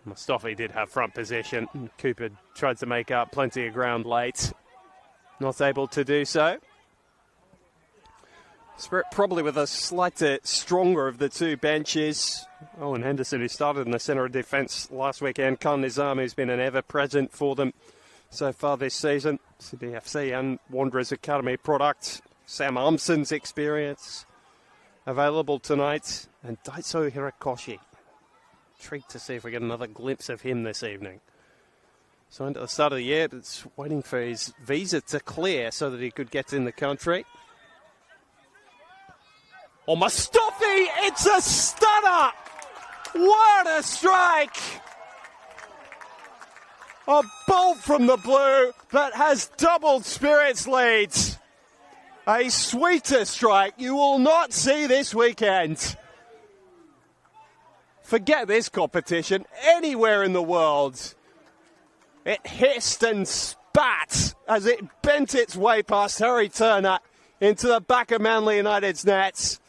Mustafi did have front position. Cooper tried to make up plenty of ground late. Not able to do so. Spirit probably with a slightly stronger of the two benches. Owen Henderson, who started in the centre of defence last weekend. Khan Nizam, who's been an ever-present for them so far this season. Sydney FC and Wanderers Academy product. Sam Armson's experience available tonight. And Daiso Hirakoshi. Intrigued to see if we get another glimpse of him this evening. Signed at the start of the year, but waiting for his visa to clear so that he could get in the country. Oh, Mustafi! It's a stunner! What a strike! A bolt from the blue that has doubled Spirit's leads. A sweeter strike you will not see this weekend. Forget this competition, anywhere in the world. It hissed and spat as it bent its way past Harry Turner into the back of Manly United's nets.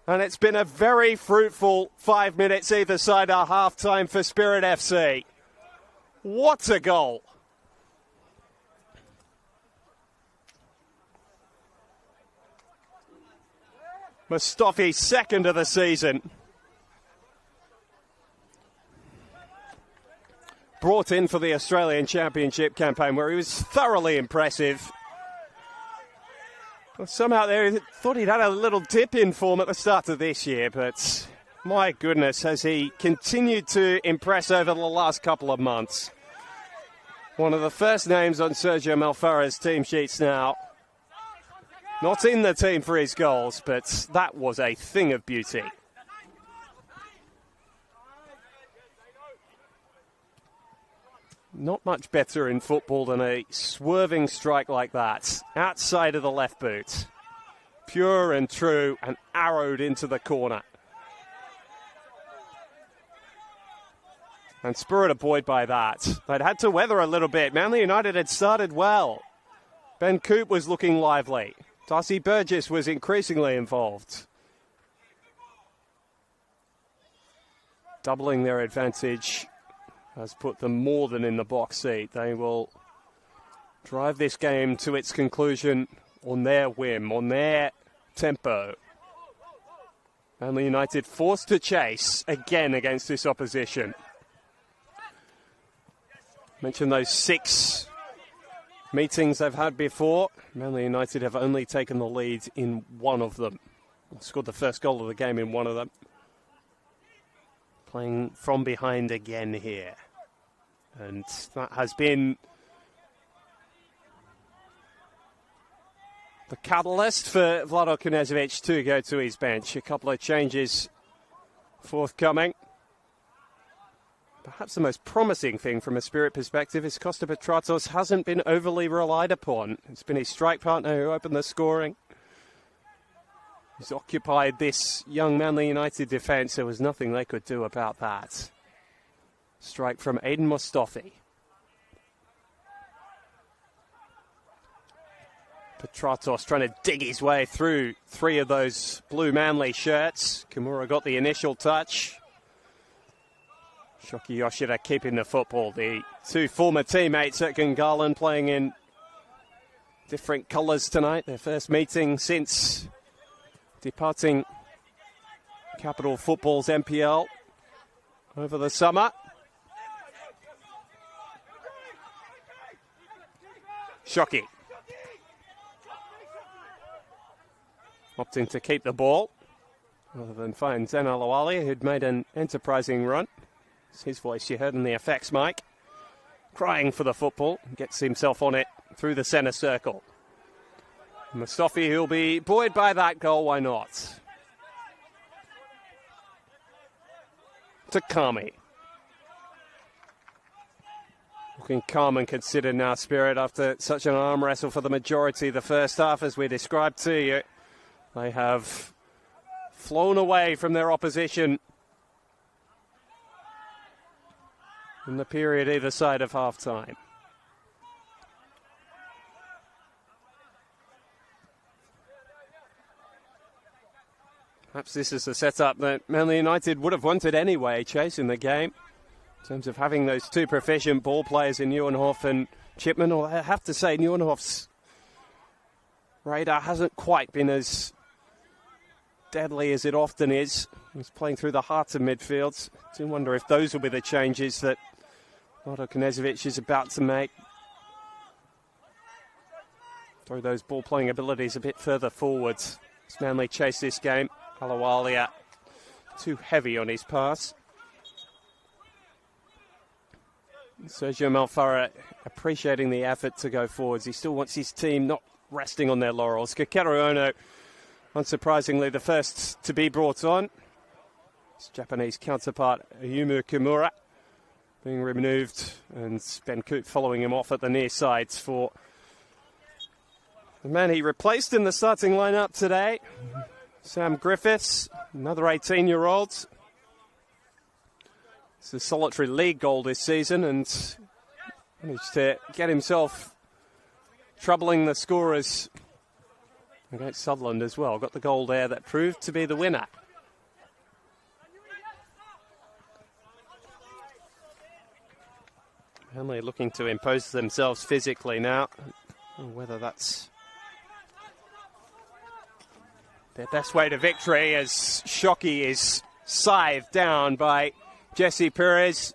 And it's been a very fruitful 5 minutes either side of half-time for Spirit FC. What a goal. Mustafi's second of the season. Brought in for the Australian Championship campaign where he was thoroughly impressive. Well, somehow they thought he'd had a little dip in form at the start of this year, but my goodness, has he continued to impress over the last couple of months. One of the first names on Sergio Malfara's team sheets now. Not in the team for his goals, but that was a thing of beauty. Not much better in football than a swerving strike like that, outside of the left boot. Pure and true and arrowed into the corner. And Spirit are buoyed by that. They'd had to weather a little bit. Manly United had started well. Ben Coop was looking lively. Darcy Burgess was increasingly involved. Doubling their advantage has put them more than in the box seat. They will drive this game to its conclusion on their whim, on their tempo. Manly United forced to chase again against this opposition. Mentioned those 6 meetings they've had before. Manly United have only taken the lead in one of them. Scored the first goal of the game in one of them. Playing from behind again here. And that has been the catalyst for Vlado Knežević to go to his bench. A couple of changes forthcoming. Perhaps the most promising thing from a Spirit perspective is Costa Petratos hasn't been overly relied upon. It's been his strike partner who opened the scoring. He's occupied this young Manly United defence. There was nothing they could do about that. Strike from Aiden Mustafi. Petratos trying to dig his way through 3 of those blue Manly shirts. Kimura got the initial touch. Shoki Yoshida keeping the football. The 2 former teammates at Gungahlin playing in different colours tonight. Their first meeting since departing Capital Football's NPL over the summer. Shoki opting to keep the ball rather than find Zen Alawali, who'd made an enterprising run. It's his voice you heard in the FX mic, crying for the football, gets himself on it through the centre circle. Mustafi, who'll be buoyed by that goal, why not? Takami. Looking calm and considered now, Spirit, after such an arm wrestle for the majority of the first half, as we described to you. They have flown away from their opposition in the period either side of half-time. Perhaps this is the setup that Manly United would have wanted anyway, chasing the game. In terms of having those 2 proficient ball players in Nieuwenhof and Chipman. Or I have to say, Nieuwenhof's radar hasn't quite been as deadly as it often is. He's playing through the heart of midfield. I do wonder if those will be the changes that Vlado Knežević is about to make. Throw those ball-playing abilities a bit further forwards. As Manly chase this game. Alawalia too heavy on his pass. Sergio Malfara appreciating the effort to go forwards. He still wants his team not resting on their laurels. Kakeru Ono, unsurprisingly, the first to be brought on. His Japanese counterpart, Ayumu Kimura, being removed, and Ben Coote following him off at the near sides for the man he replaced in the starting lineup today, Sam Griffiths, another 18-year-old. It's a solitary league goal this season and managed to get himself troubling the scorers against Sutherland as well. Got the goal there that proved to be the winner. Manly looking to impose themselves physically now. Whether that's their best way to victory, as Shoki is scythed down by Jesse Perez.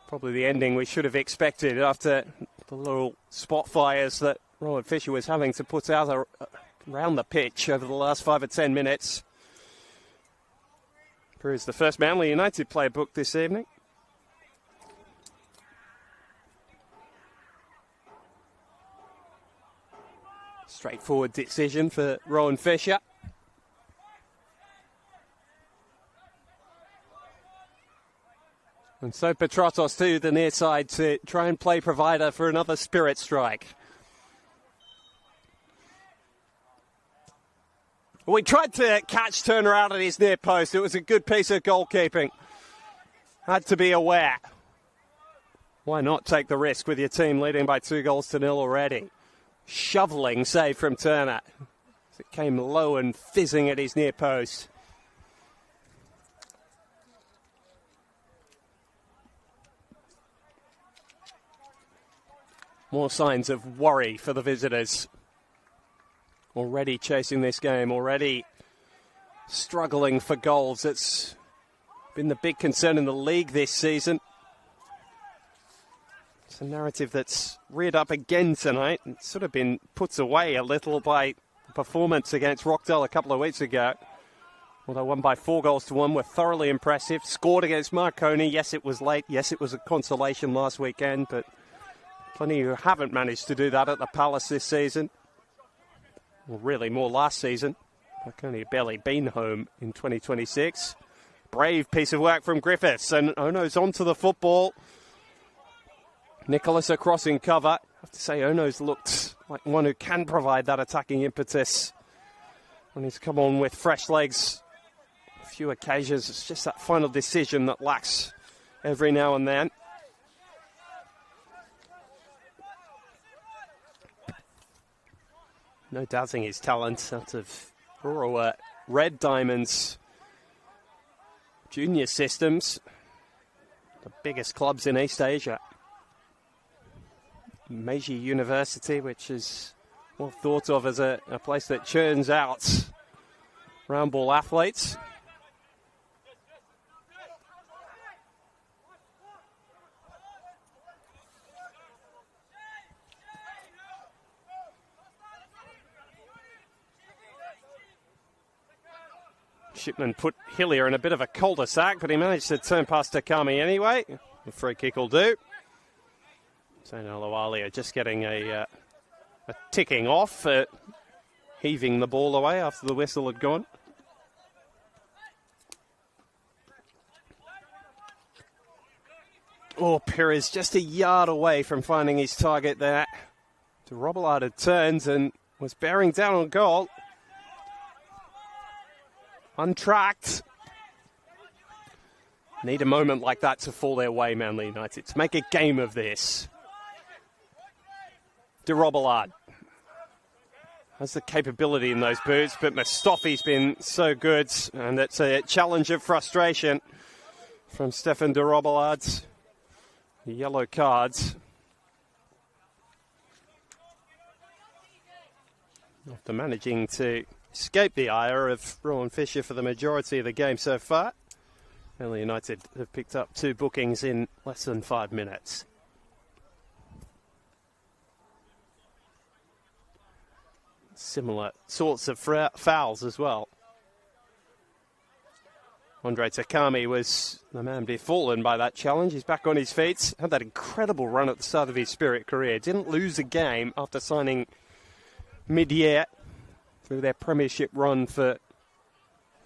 Probably the ending we should have expected after the little spot fires that Rowan Fisher was having to put out around the pitch over the last 5 or 10 minutes. Perez, the first Manly United player booked this evening. Straightforward decision for Rowan Fisher. And so Petratos to the near side to try and play provider for another Spirit strike. We tried to catch Turner out at his near post. It was a good piece of goalkeeping. Had to be aware. Why not take the risk with your team leading by 2-0 already? Shoveling save from Turner. It came low and fizzing at his near post. More signs of worry for the visitors. already chasing this game, already struggling for goals. It's been the big concern in the league this season. It's a narrative that's reared up again tonight. It's sort of been put away a little by the performance against Rockdale a couple of weeks ago. Although won by 4-1, were thoroughly impressive. Scored against Marconi. Yes, it was late. Yes, it was a consolation last weekend, but plenty who haven't managed to do that at the Palace this season. Well, really more last season. Marconi have barely been home in 2026. Brave piece of work from Griffiths, and Ono's onto the football. Nicholas across in cover. I have to say, Ono's looked like one who can provide that attacking impetus when he's come on with fresh legs. A few occasions, it's just that final decision that lacks every now and then. No doubting his talent out of rural Red Diamonds junior systems, the biggest clubs in East Asia. Meiji University, which is well thought of as a place that churns out round ball athletes. Shipman put Hillier in a bit of a cul-de-sac, but he managed to turn past Takami anyway. The free kick will do. Zain Al-Awali just getting a ticking off, heaving the ball away after the whistle had gone. Oh, Perez just a yard away from finding his target there. Robillard had turned and was bearing down on goal. Untracked. Need a moment like that to fall their way, Manly United, to make a game of this. De Robillard has the capability in those boots, but Mustafi's been so good, and it's a challenge of frustration from Stefan de Robillard. The yellow cards. After managing to escape the ire of Rowan Fisher for the majority of the game so far, Manly United have picked up 2 bookings in less than 5 minutes. Similar sorts of fouls as well. Andre Takami was the man befallen by that challenge. He's back on his feet. Had that incredible run at the start of his Spirit career. Didn't lose a game after signing mid-year through their premiership run for,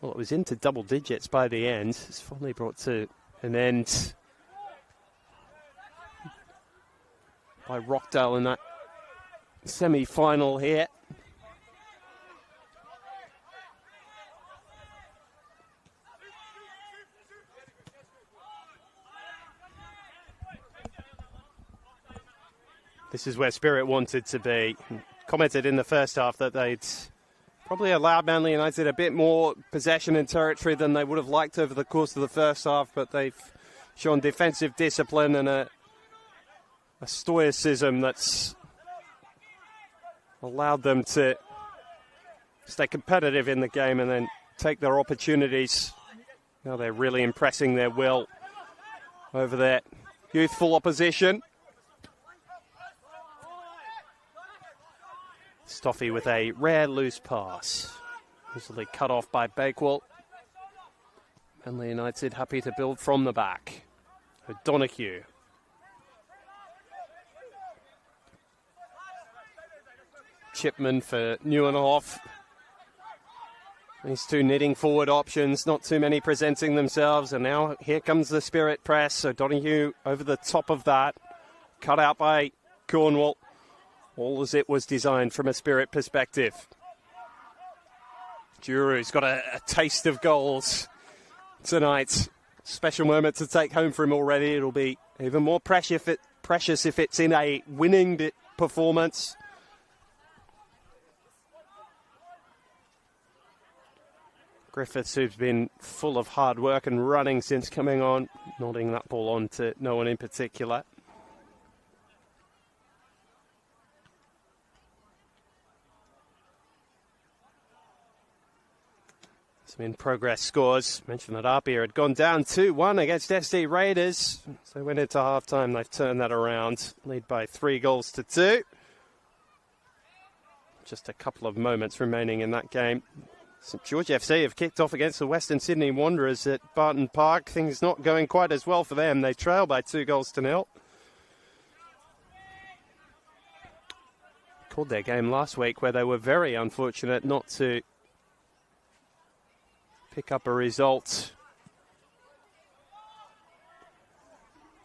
well, it was into double digits by the end. It's finally brought to an end by Rockdale in that semi-final here. This is where Spirit wanted to be. Commented in the first half that they'd probably allowed Manly United a bit more possession and territory than they would have liked over the course of the first half, but they've shown defensive discipline and a stoicism that's allowed them to stay competitive in the game and then take their opportunities. Now they're really impressing their will over their youthful opposition. Stoffy with a rare loose pass. Easily cut off by Bakewell. Manly United happy to build from the back. O'Donoghue. Chipman for Neuenhoff. These 2 knitting forward options, not too many presenting themselves. And now here comes the Spirit press. O'Donoghue over the top of that. Cut out by Cornwall. All as it was designed from a Spirit perspective. Juru's got a taste of goals tonight. Special moment to take home for him already. It'll be even more precious if it's in a winning performance. Griffiths, who's been full of hard work and running since coming on, nodding that ball on to no one in particular. Some in-progress scores. Mentioned that Apia had gone down 2-1 against SD Raiders. So they went into half-time. They've turned that around. Lead by 3-2. Just a couple of moments remaining in that game. St George FC have kicked off against the Western Sydney Wanderers at Barton Park. Things not going quite as well for them. They trail by 2-0. Called their game last week where they were very unfortunate not to pick up a result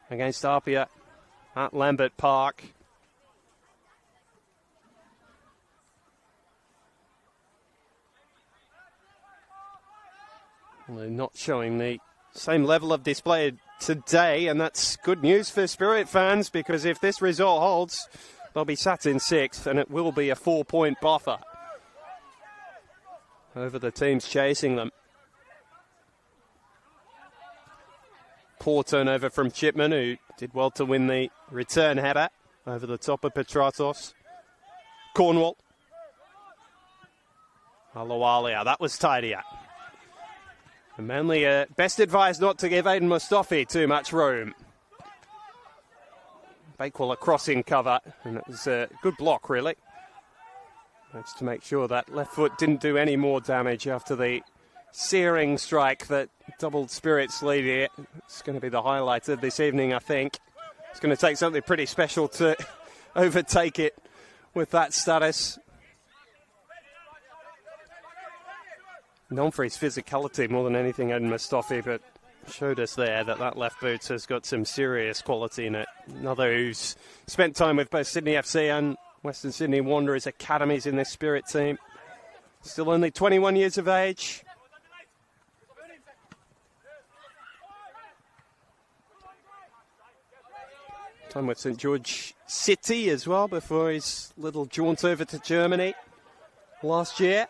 against Apia at Lambert Park. Well, they're not showing the same level of display today, and that's good news for Spirit fans, because if this result holds, they'll be sat in 6th, and it will be a 4-point buffer over the teams chasing them. Poor turnover from Chipman, who did well to win the return header over the top of Petratos. Cornwall. Alawalia, that was tidier. And Manly best advised not to give Aiden Mustafi too much room. Bakewell a crossing cover, and it was a good block, really. That's to make sure that left foot didn't do any more damage after the searing strike that doubled Spirit's lead here. It's going to be the highlight of this evening, I think. It's going to take something pretty special to overtake it with that status. Known for his physicality more than anything, Aiden Mustafi, but showed us there that that left boot has got some serious quality in it. Another who's spent time with both Sydney FC and Western Sydney Wanderers academies in this Spirit team. Still only 21 years of age. Time with St George City as well before his little jaunt over to Germany last year.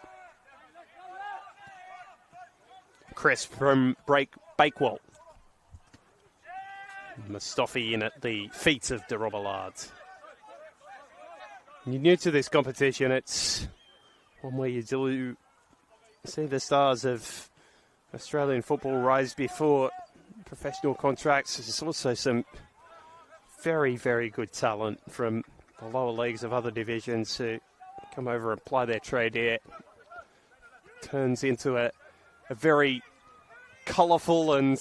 Crisp from Bakewell. Mustafi in at the feet of de Robillard. You're new to this competition, it's one where you do see the stars of Australian football rise before professional contracts. There's also some very, very good talent from the lower leagues of other divisions who come over and ply their trade here. Turns into a very colourful and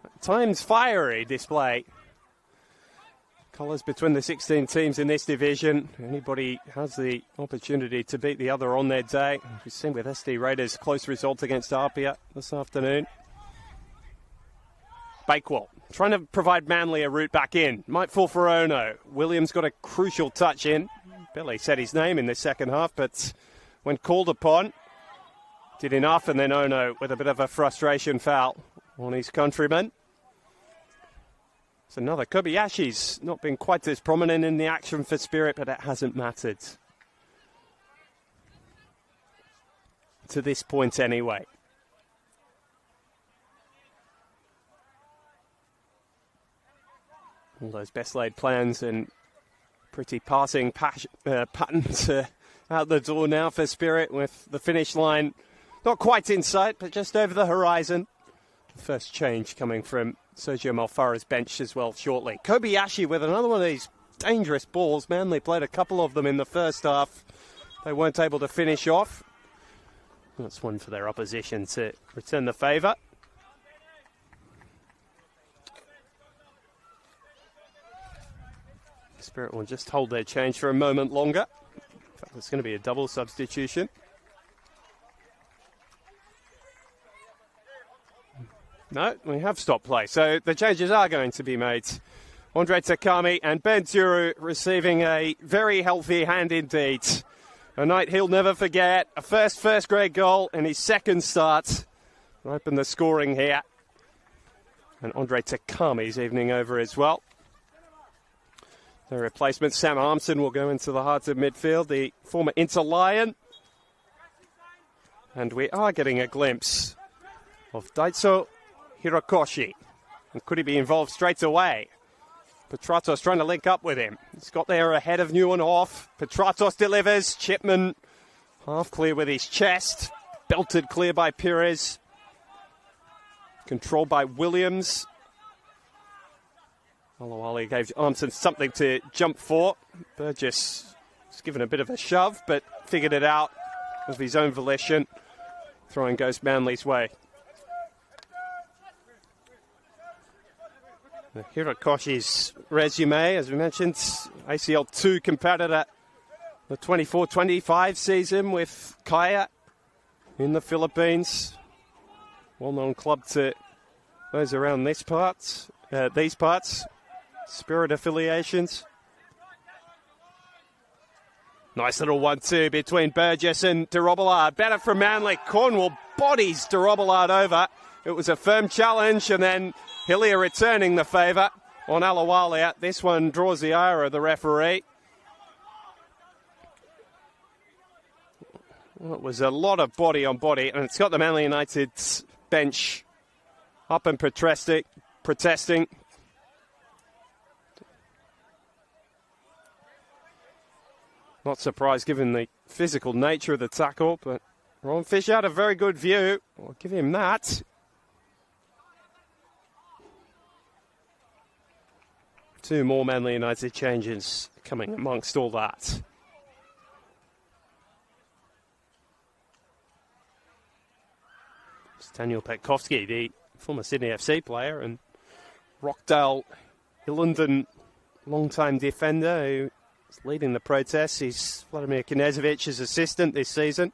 at times fiery display. Colours between the 16 teams in this division. Anybody has the opportunity to beat the other on their day. We've seen with SD Raiders close result against Apia this afternoon. Bakewell trying to provide Manly a route back in. Might fall for Ono. Williams got a crucial touch in. Barely said his name in the second half, but when called upon, did enough, and then Ono with a bit of a frustration foul on his countryman. It's another. Kobayashi's not been quite as prominent in the action for Spirit, but it hasn't mattered. To this point anyway. All those best laid plans and pretty passing patterns out the door now for Spirit, with the finish line not quite in sight, but just over the horizon. The first change coming from Sergio Malfara's bench as well shortly. Kobayashi with another one of these dangerous balls. Manly played a couple of them in the first half. They weren't able to finish off. That's one for their opposition to return the favour. Spirit will just hold their change for a moment longer. In fact, it's going to be a double substitution. No, we have stopped play. So the changes are going to be made. Andre Takami and Ben Turu receiving a very healthy hand indeed. A night he'll never forget. A first grade goal in his second start. Open the scoring here. And Andre Takami's evening over as well. The replacement, Sam Armson, will go into the heart of midfield, the former Inter-Lion. And we are getting a glimpse of Daitso Hirokoshi. And could he be involved straight away? Petratos trying to link up with him. He's got there ahead of New and off. Petratos delivers. Chipman half clear with his chest. Belted clear by Perez. Controlled by Williams. Alawali gave Armson something to jump for. Burgess was given a bit of a shove, but figured it out of his own volition. Throwing goes Manly's way. Hirokoshi's resume, as we mentioned, ACL 2 competitor, the 24-25 season with Kaya in the Philippines. Well-known club to those around these parts. Spirit affiliations. Nice little 1-2 between Burgess and de Robillard. Better from Manly. Cornwall bodies de Robillard over. It was a firm challenge, and then Hillier returning the favour on Alawalia. This one draws the ire of the referee. Well, it was a lot of body on body, and it's got the Manly United bench up and protesting. Not surprised given the physical nature of the tackle, but Ron Fish had a very good view. I'll give him that. Two more Manly United changes coming amongst all that. It's Daniel Petkovsky, the former Sydney FC player, and Rockdale Hillenden, long-time defender who is leading the protests. He's Vladimir Knezovic's assistant this season.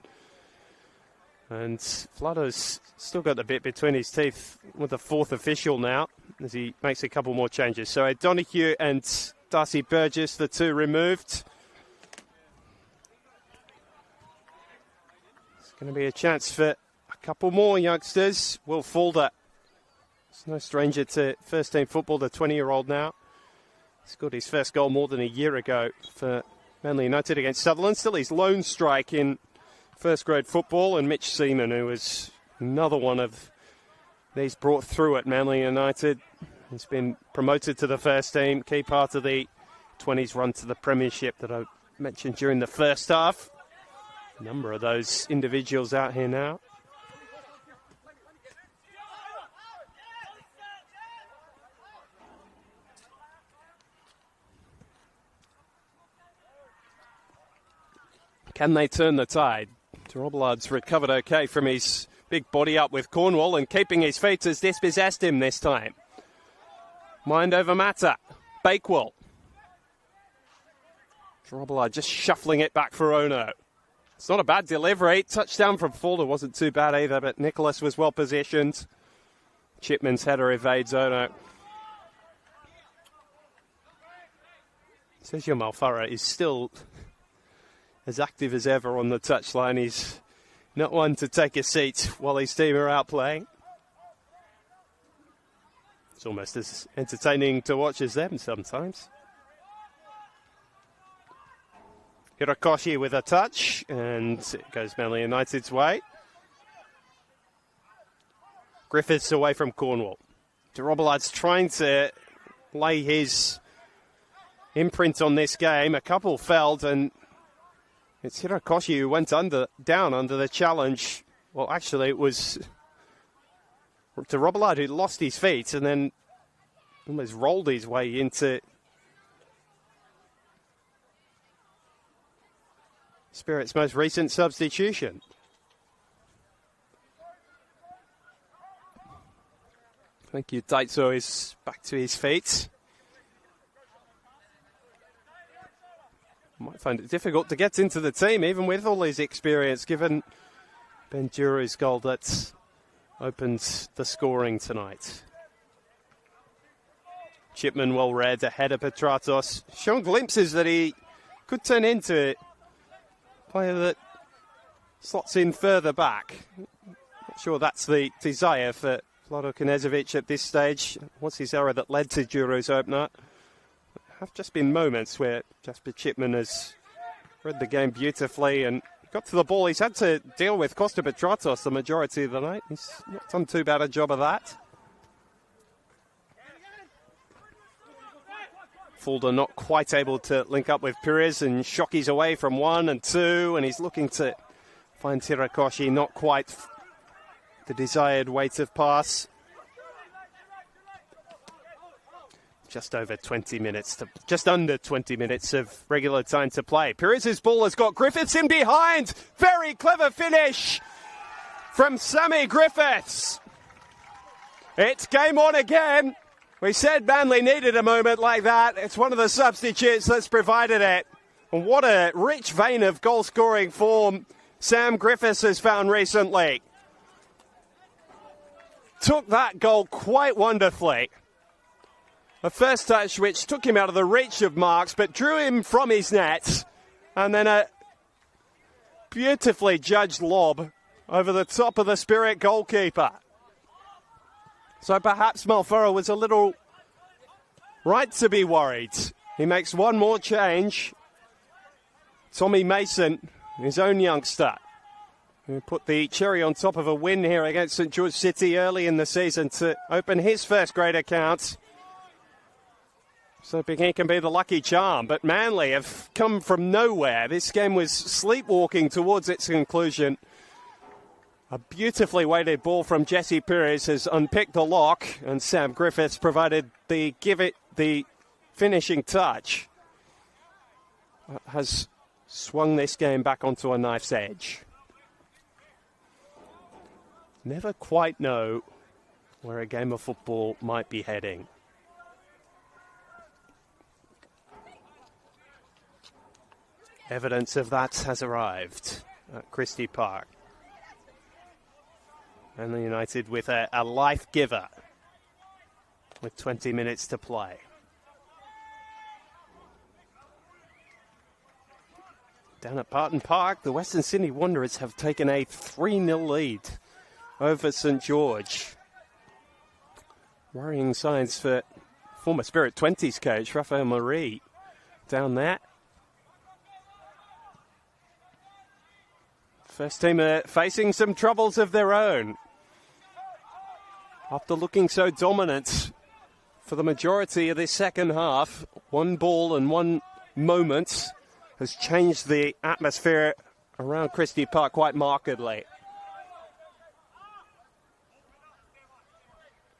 And Vlado's still got the bit between his teeth with the fourth official now, as he makes a couple more changes. So Donahue and Darcy Burgess, the two removed. It's going to be a chance for a couple more youngsters. Will Fulder, he's no stranger to first-team football, the 20-year-old now. He scored his first goal more than a year ago for Manly United against Sutherland. Still his lone strike in first-grade football. And Mitch Seaman, who was another one of these brought through at Manly United. He's been promoted to the first team, key part of the 20s run to the Premiership that I mentioned during the first half. A number of those individuals out here now. Can they turn the tide? de Robillard's recovered okay from his big body up with Cornwall and keeping his feet as dispossessed him this time. Mind over matter. Bakewell. de Robillard just shuffling it back for Ono. It's not a bad delivery. Touchdown from Fulder wasn't too bad either, but Nicholas was well positioned. Chipman's header evades Ono. Sergio Malfarra is still as active as ever on the touchline. He's not one to take a seat while his team are out playing. It's almost as entertaining to watch as them sometimes. Hirokoshi with a touch, and it goes Manly United's way. Griffiths away from Cornwall. de Robillard's trying to lay his imprint on this game. A couple felled, and it's Hirokoshi who went down under the challenge. Well, actually, it was de Robillard who lost his feet and then almost rolled his way into Spirit's most recent substitution. Thank you. Daitso is back to his feet. Might find it difficult to get into the team, even with all his experience, given Benjuru's goal that opens the scoring tonight. Chipman well read ahead of Petratos, showing glimpses that he could turn into a player that slots in further back. Not sure that's the desire for Vlado Knezovic at this stage. What's his error that led to Juru's opener? Have just been moments where Jasper Chipman has read the game beautifully and got to the ball. He's had to deal with Costa Petratos the majority of the night. He's not done too bad a job of that. Fulda not quite able to link up with Perez, and Shockey's away from 1 and 2, and he's looking to find Tirakoshi, not quite the desired weight of pass. Just under 20 minutes of regular time to play. Perez's ball has got Griffiths in behind. Very clever finish from Sammy Griffiths. It's game on again. We said Manly needed a moment like that. It's one of the substitutes that's provided it. And what a rich vein of goal-scoring form Sam Griffiths has found recently. Took that goal quite wonderfully. A first touch which took him out of the reach of marks, but drew him from his net. And then a beautifully judged lob over the top of the Spirit goalkeeper. So perhaps Malforo was a little right to be worried. He makes one more change. Tommy Mason, his own youngster, who put the cherry on top of a win here against St George City early in the season to open his first grade account. So he can be the lucky charm, but Manly have come from nowhere. This game was sleepwalking towards its conclusion. A beautifully weighted ball from Jesse Perez has unpicked the lock, and Sam Griffiths provided the finishing touch. Has swung this game back onto a knife's edge. Never quite know where a game of football might be heading. Evidence of that has arrived at Christie Park. And the United with a life giver with 20 minutes to play. Down at Barton Park, the Western Sydney Wanderers have taken a 3-0 lead over St George. Worrying signs for former Spirit 20s coach Rafael Marie down there. First team are facing some troubles of their own. After looking so dominant for the majority of this second half, one ball and one moment has changed the atmosphere around Christie Park quite markedly.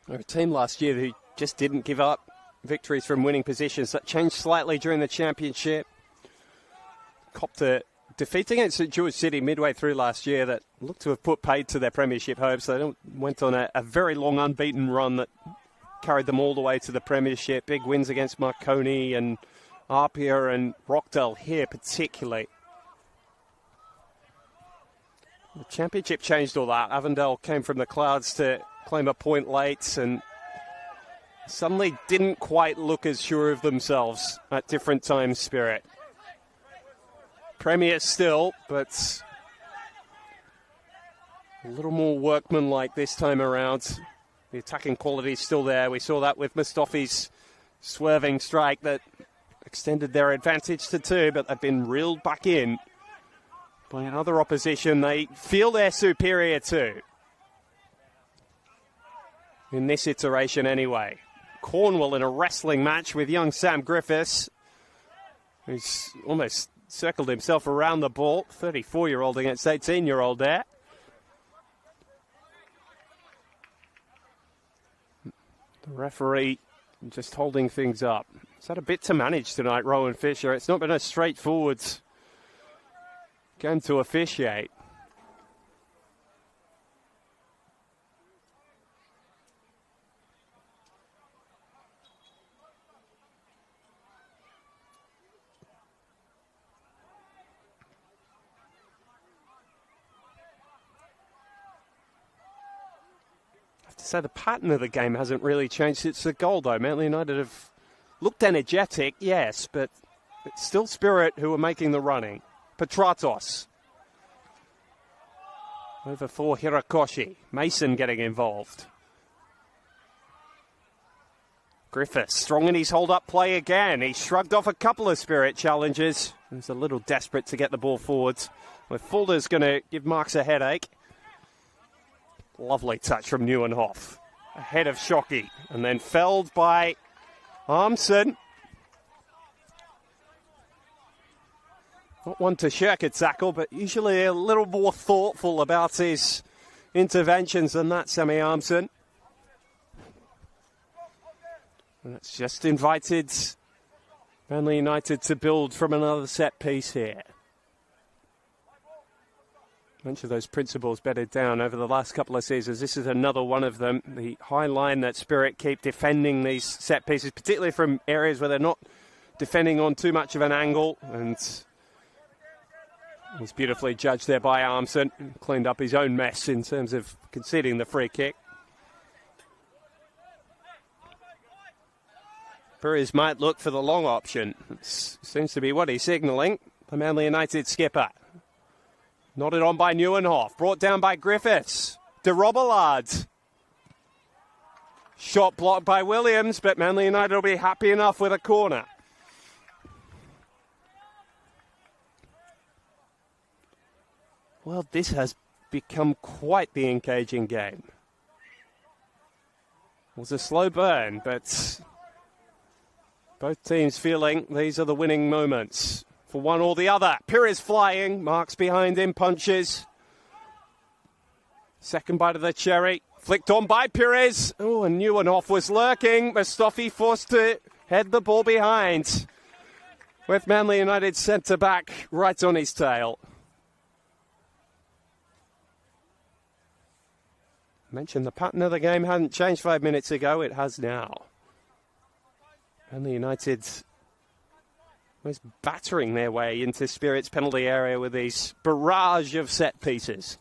They were a team last year who just didn't give up victories from winning positions. That changed slightly during the championship. Copped a defeat against St George City midway through last year that looked to have put paid to their premiership hopes. They went on a very long unbeaten run that carried them all the way to the premiership. Big wins against Marconi and Apia and Rockdale here particularly. The championship changed all that. Avondale came from the clouds to claim a point late and suddenly didn't quite look as sure of themselves at different times, Spirit. Premier still, but a little more workmanlike this time around. The attacking quality is still there. We saw that with Mustafi's swerving strike that extended their advantage to 2, but they've been reeled back in by another opposition they feel they're superior to. In this iteration anyway. Cornwall in a wrestling match with young Sam Griffiths, who's almost circled himself around the ball. 34-year-old against 18-year-old there. The referee just holding things up. He's had a bit to manage tonight, Rowan Fisher. It's not been a straightforward game to officiate. So the pattern of the game hasn't really changed since the goal, though. Manly United have looked energetic, yes, but it's still Spirit who are making the running. Petratos. Over for Hirakoshi. Mason getting involved. Griffiths strong in his hold-up play again. He shrugged off a couple of Spirit challenges. He's a little desperate to get the ball forwards. Well, Fulder's going to give Marks a headache. Lovely touch from Neuenhoff. Ahead of Shockey. And then felled by Armson. Not one to shirk a tackle, but usually a little more thoughtful about his interventions than that, Sammy Armson. And that's just invited Manly United to build from another set piece here. A bunch of those principles bedded down over the last couple of seasons. This is another one of them. The high line that Spirit keep defending these set pieces, particularly from areas where they're not defending on too much of an angle. And was beautifully judged there by Armson. Cleaned up his own mess in terms of conceding the free kick. Perez might look for the long option. Seems to be what he's signalling. The Manly United skipper. Nodded on by Neuenhoff. Brought down by Griffiths. De Robillard. Shot blocked by Williams, but Manly United will be happy enough with a corner. Well, this has become quite the engaging game. It was a slow burn, but both teams feeling these are the winning moments for one or the other. Pires flying, Marks behind him, punches. Second bite of the cherry, flicked on by Pires. Oh, and Neuenhoff was lurking. Mustafi forced to head the ball behind, with Manly United centre-back right on his tail. Mentioned the pattern of the game hadn't changed 5 minutes ago. It has now. And the United was battering their way into Spirit's penalty area with these barrage of set pieces.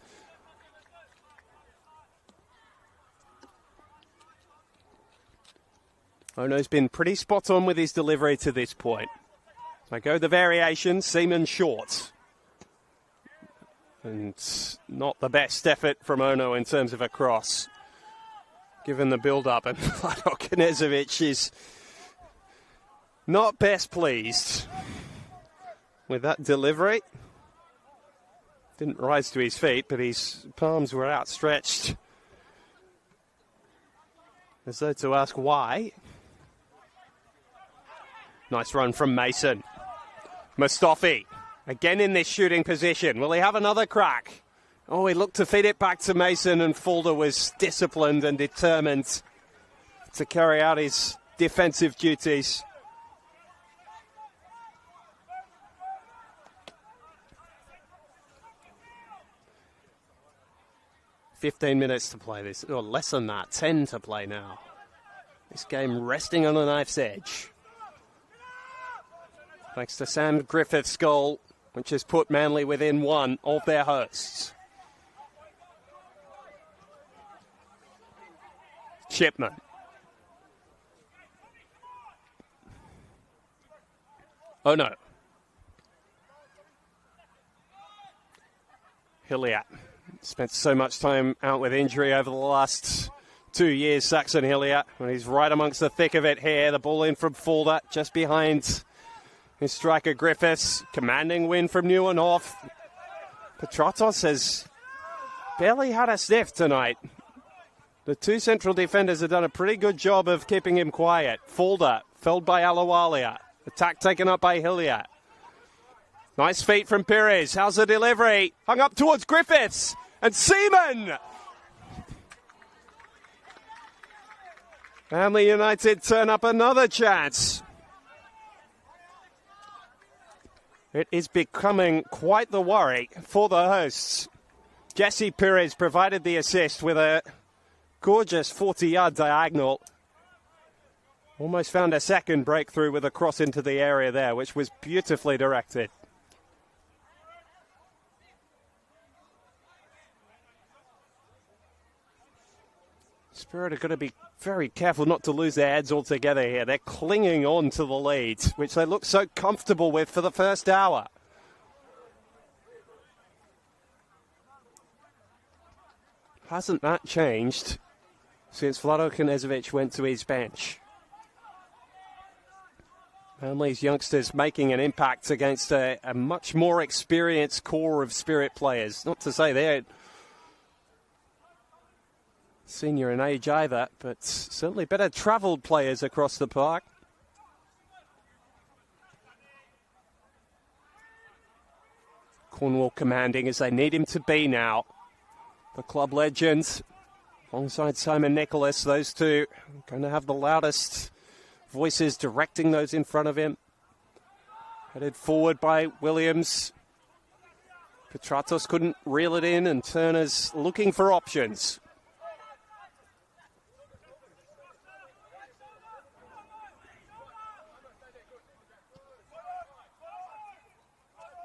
Ono's been pretty spot on with his delivery to this point. I go the variation, Seaman short. And not the best effort from Ono in terms of a cross, given the build-up. And Vlado Knezovic is not best pleased with that delivery. Didn't rise to his feet, but his palms were outstretched, as though to ask why. Nice run from Mason. Mustafi. Again in this shooting position. Will he have another crack? Oh, he looked to feed it back to Mason, and Fulder was disciplined and determined to carry out his defensive duties. "15 minutes to play this, or less than that, 10 to play now. This game resting on a knife's edge. Thanks to Sam Griffith's goal, which has put Manly within one of their hosts. Chipman. Oh no. Hilliard. Spent so much time out with injury over the last 2 years, Saxon Hilliard. And he's right amongst the thick of it here. The ball in from Fulder, just behind his striker Griffiths. Commanding win from Neuenhoff. Petratos has barely had a sniff tonight. The two central defenders have done a pretty good job of keeping him quiet. Fulder, felled by Alawalia. Attack taken up by Hilliard. Nice feet from Pires. How's the delivery? Hung up towards Griffiths. And Seaman! Manly United turn up another chance. It is becoming quite the worry for the hosts. Jesse Pires provided the assist with a gorgeous 40-yard diagonal. Almost found a second breakthrough with a cross into the area there, which was beautifully directed. Spirit are going to be very careful not to lose their heads altogether here. They're clinging on to the lead, which they look so comfortable with for the first hour. Hasn't that changed since Vlado Knezovic went to his bench? Manly's youngsters making an impact against a much more experienced core of Spirit players. Not to say they're senior in age either, but certainly better travelled players across the park. Cornwall commanding as they need him to be now. The club legends, alongside Simon Nicholas, those two are going to have the loudest voices directing those in front of him. Headed forward by Williams. Petratos couldn't reel it in, and Turner's looking for options.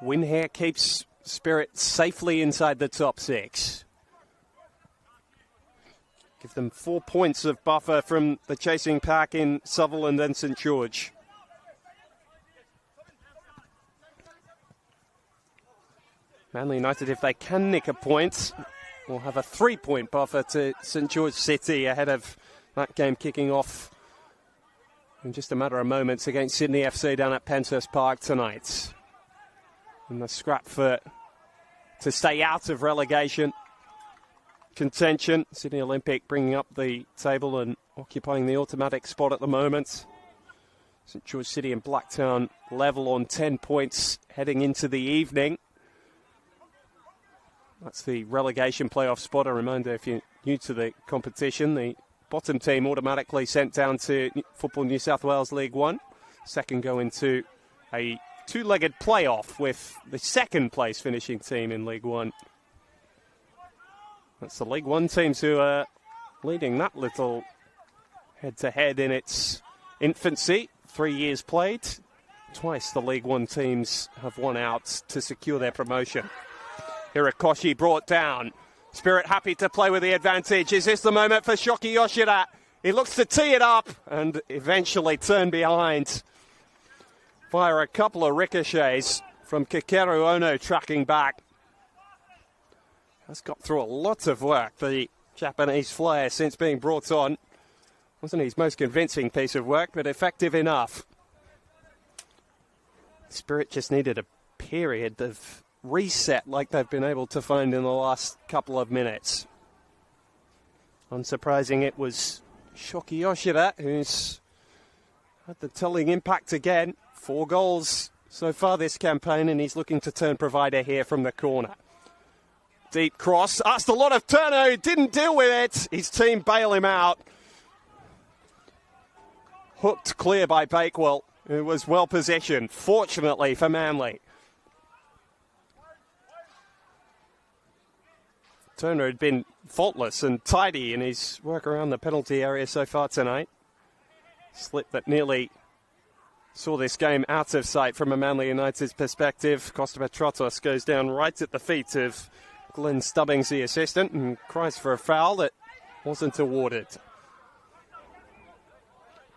Win here keeps Spirit safely inside the top 6. Give them 4 points of buffer from the chasing pack in Sutherland and St George. Manly United, if they can nick a point, will have a 3-point buffer to St George City ahead of that game kicking off in just a matter of moments against Sydney FC down at Penshurst Park tonight. In the scrap to stay out of relegation contention, Sydney Olympic bringing up the table and occupying the automatic spot at the moment. St George City and Blacktown level on 10 points heading into the evening. That's the relegation playoff spot. A reminder, if you're new to the competition, the bottom team automatically sent down to Football New South Wales League One. Second go into a two-legged playoff with the second place finishing team in League One. That's the League One teams who are leading that little head-to-head in its infancy. 3 years played. Twice the League One teams have won out to secure their promotion. Hirakoshi brought down. Spirit happy to play with the advantage. Is this the moment for Shoki Yoshida? He looks to tee it up and eventually turn behind via a couple of ricochets from Kikeru Ono tracking back. Has got through a lot of work, the Japanese flyer, since being brought on. Wasn't his most convincing piece of work, but effective enough. Spirit just needed a period of reset like they've been able to find in the last couple of minutes. Unsurprising, it was Shoki Yoshida who's had the telling impact again. 4 goals so far this campaign, and he's looking to turn provider here from the corner. Deep cross, asked a lot of Turner, who didn't deal with it. His team bail him out. Hooked clear by Bakewell, who was well positioned, fortunately for Manly. Turner had been faultless and tidy in his work around the penalty area so far tonight. Slip that nearly saw this game out of sight from a Manly United's perspective. Costa Petratos goes down right at the feet of Glenn Stubbings, the assistant, and cries for a foul that wasn't awarded.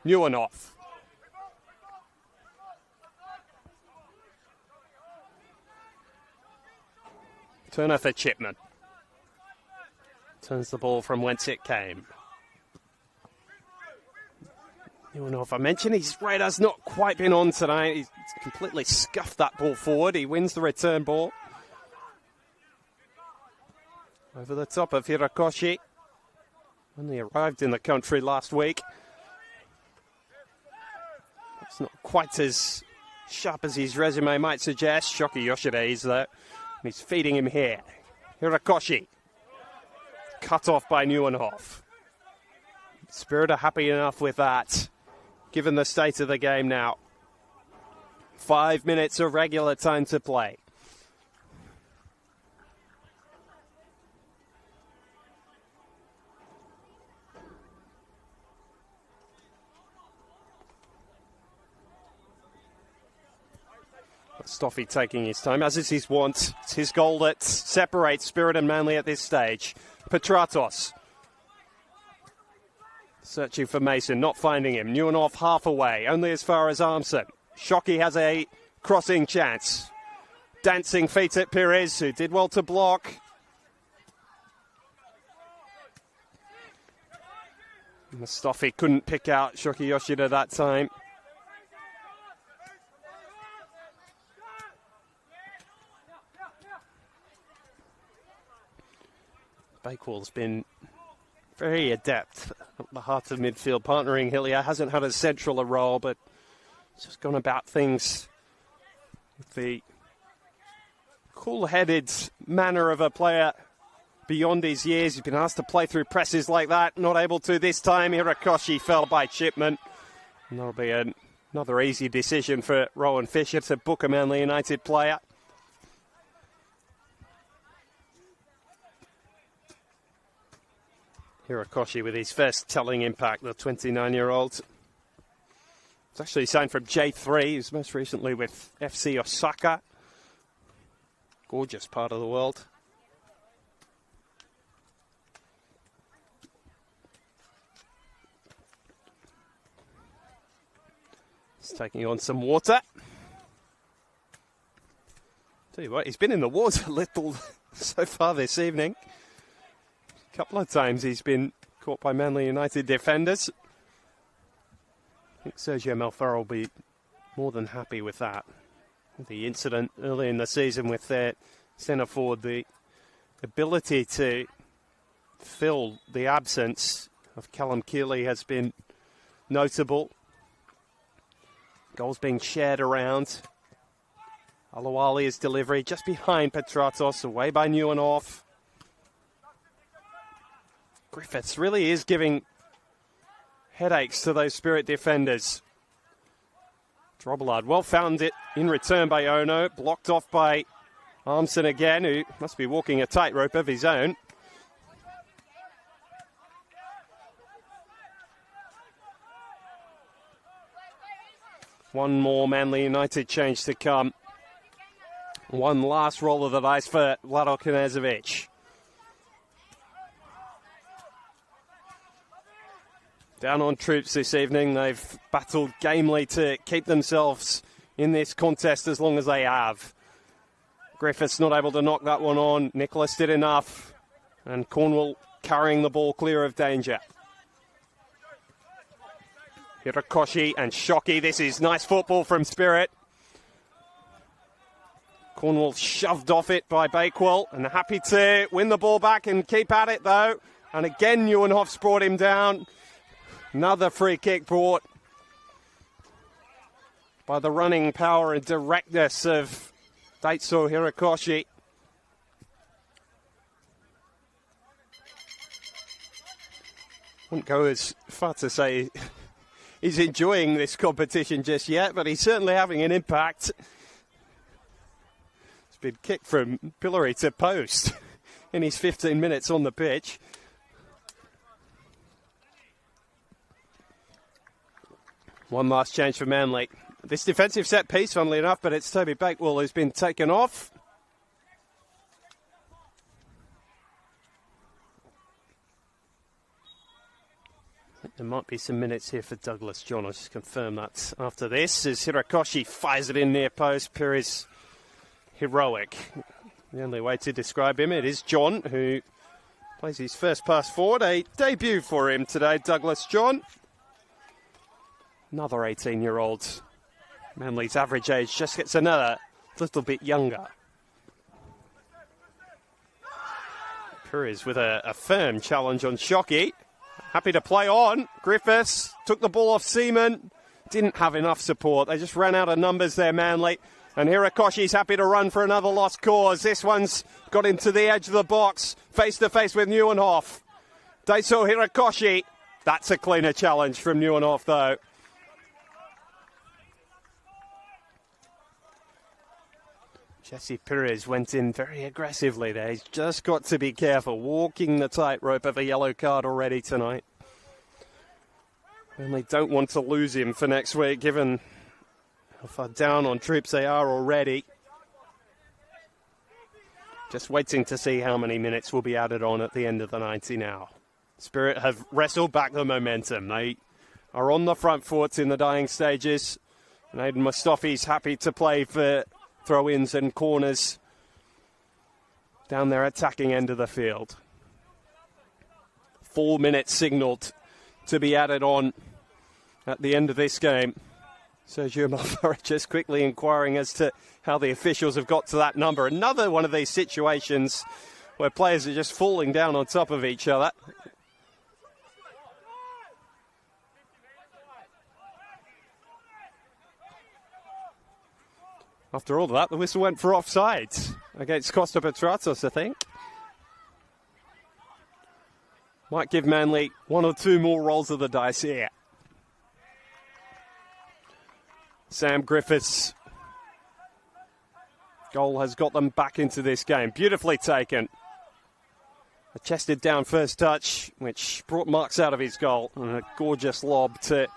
Newenhoff. Turner for Chipman. Turns the ball from whence it came. Newenhoff, I mentioned his radar's not quite been on tonight. He's completely scuffed that ball forward. He wins the return ball. Over the top of Hirakoshi. Only arrived in the country last week. It's not quite as sharp as his resume might suggest. Shoki Yoshida is there. He's feeding him here. Hirakoshi. Cut off by Newenhoff. Spirit are happy enough with that, given the state of the game now. 5 minutes of regular time to play. Stoffy taking his time, as is his wont. It's his goal that separates Spirit and Manly at this stage. Petratos. Searching for Mason, not finding him. Newenhoff half away, only as far as Armson. Shoki has a crossing chance. Dancing feet at Perez, who did well to block. Mustafi couldn't pick out Shoki Yoshida that time. Bakewell's been very adept at the heart of midfield, partnering Hillier. Hasn't had as central a role, but just gone about things with the cool-headed manner of a player beyond his years. He's been asked to play through presses like that. Not able to this time. Hirakoshi fell by Chipman. And that'll be another easy decision for Rowan Fisher to book a Manly United player. Hirakoshi with his first telling impact, the 29-year-old. He's actually signed from J3. He was most recently with FC Osaka. Gorgeous part of the world. He's taking on some water. Tell you what, he's been in the water a little so far this evening. A couple of times he's been caught by Manly United defenders. I think Sergio Malfaro will be more than happy with that. The incident early in the season with their centre forward, the ability to fill the absence of Callum Keeley has been notable. Goals being shared around. Alawali's delivery just behind Petratos, away by Neuenhoff. Griffiths really is giving headaches to those Spirit defenders. Drobbelard well found it in return by Ono, blocked off by Armson again, who must be walking a tightrope of his own. One more Manly United change to come. One last roll of the dice for Vlado Knežević. Down on troops this evening. They've battled gamely to keep themselves in this contest as long as they have. Griffiths not able to knock that one on. Nicholas did enough. And Cornwall carrying the ball clear of danger. Hirakoshi and Shockey. This is nice football from Spirit. Cornwall shoved off it by Bakewell and happy to win the ball back and keep at it though. And again Neuenhoff's brought him down. Another free kick brought by the running power and directness of Daitso Hirakoshi. Wouldn't go as far to say he's enjoying this competition just yet, but he's certainly having an impact. It's been kicked from pillory to post in his 15 minutes on the pitch. One last change for Manly. This defensive set piece, funnily enough, but it's Toby Bakewell who's been taken off. There might be some minutes here for Douglas John. I'll just confirm that after this. As Hirakoshi fires it in near post, Piri heroic. The only way to describe him, it is John, who plays his first pass forward. A debut for him today, Douglas John. Another 18-year-old. Manly's average age just gets another little bit younger. Piri with a firm challenge on Shockey. Happy to play on. Griffiths took the ball off Seaman. Didn't have enough support. They just ran out of numbers there, Manly. And Hirakoshi's happy to run for another lost cause. This one's got into the edge of the box. Face to face with Neuenhoff. Daitso Hirakoshi. That's a cleaner challenge from Neuenhoff, though. Jesse Pires went in very aggressively there. He's just got to be careful. Walking the tightrope of a yellow card already tonight. And they don't want to lose him for next week, given how far down on troops they are already. Just waiting to see how many minutes will be added on at the end of the 90 now. Spirit have wrestled back the momentum. They are on the front foot in the dying stages. And Aidan Mustafi's happy to play for throw-ins and corners down their attacking end of the field. 4 minutes signalled to be added on at the end of this game. Sergio Malfaro just quickly inquiring as to how the officials have got to that number. Another one of these situations where players are just falling down on top of each other. After all that, the whistle went for offside. against Costa Petratos, I think. Might give Manly one or two more rolls of the dice here. Sam Griffiths' goal has got them back into this game. Beautifully taken. A chested down first touch, which brought marks out of his goal. And a gorgeous lob to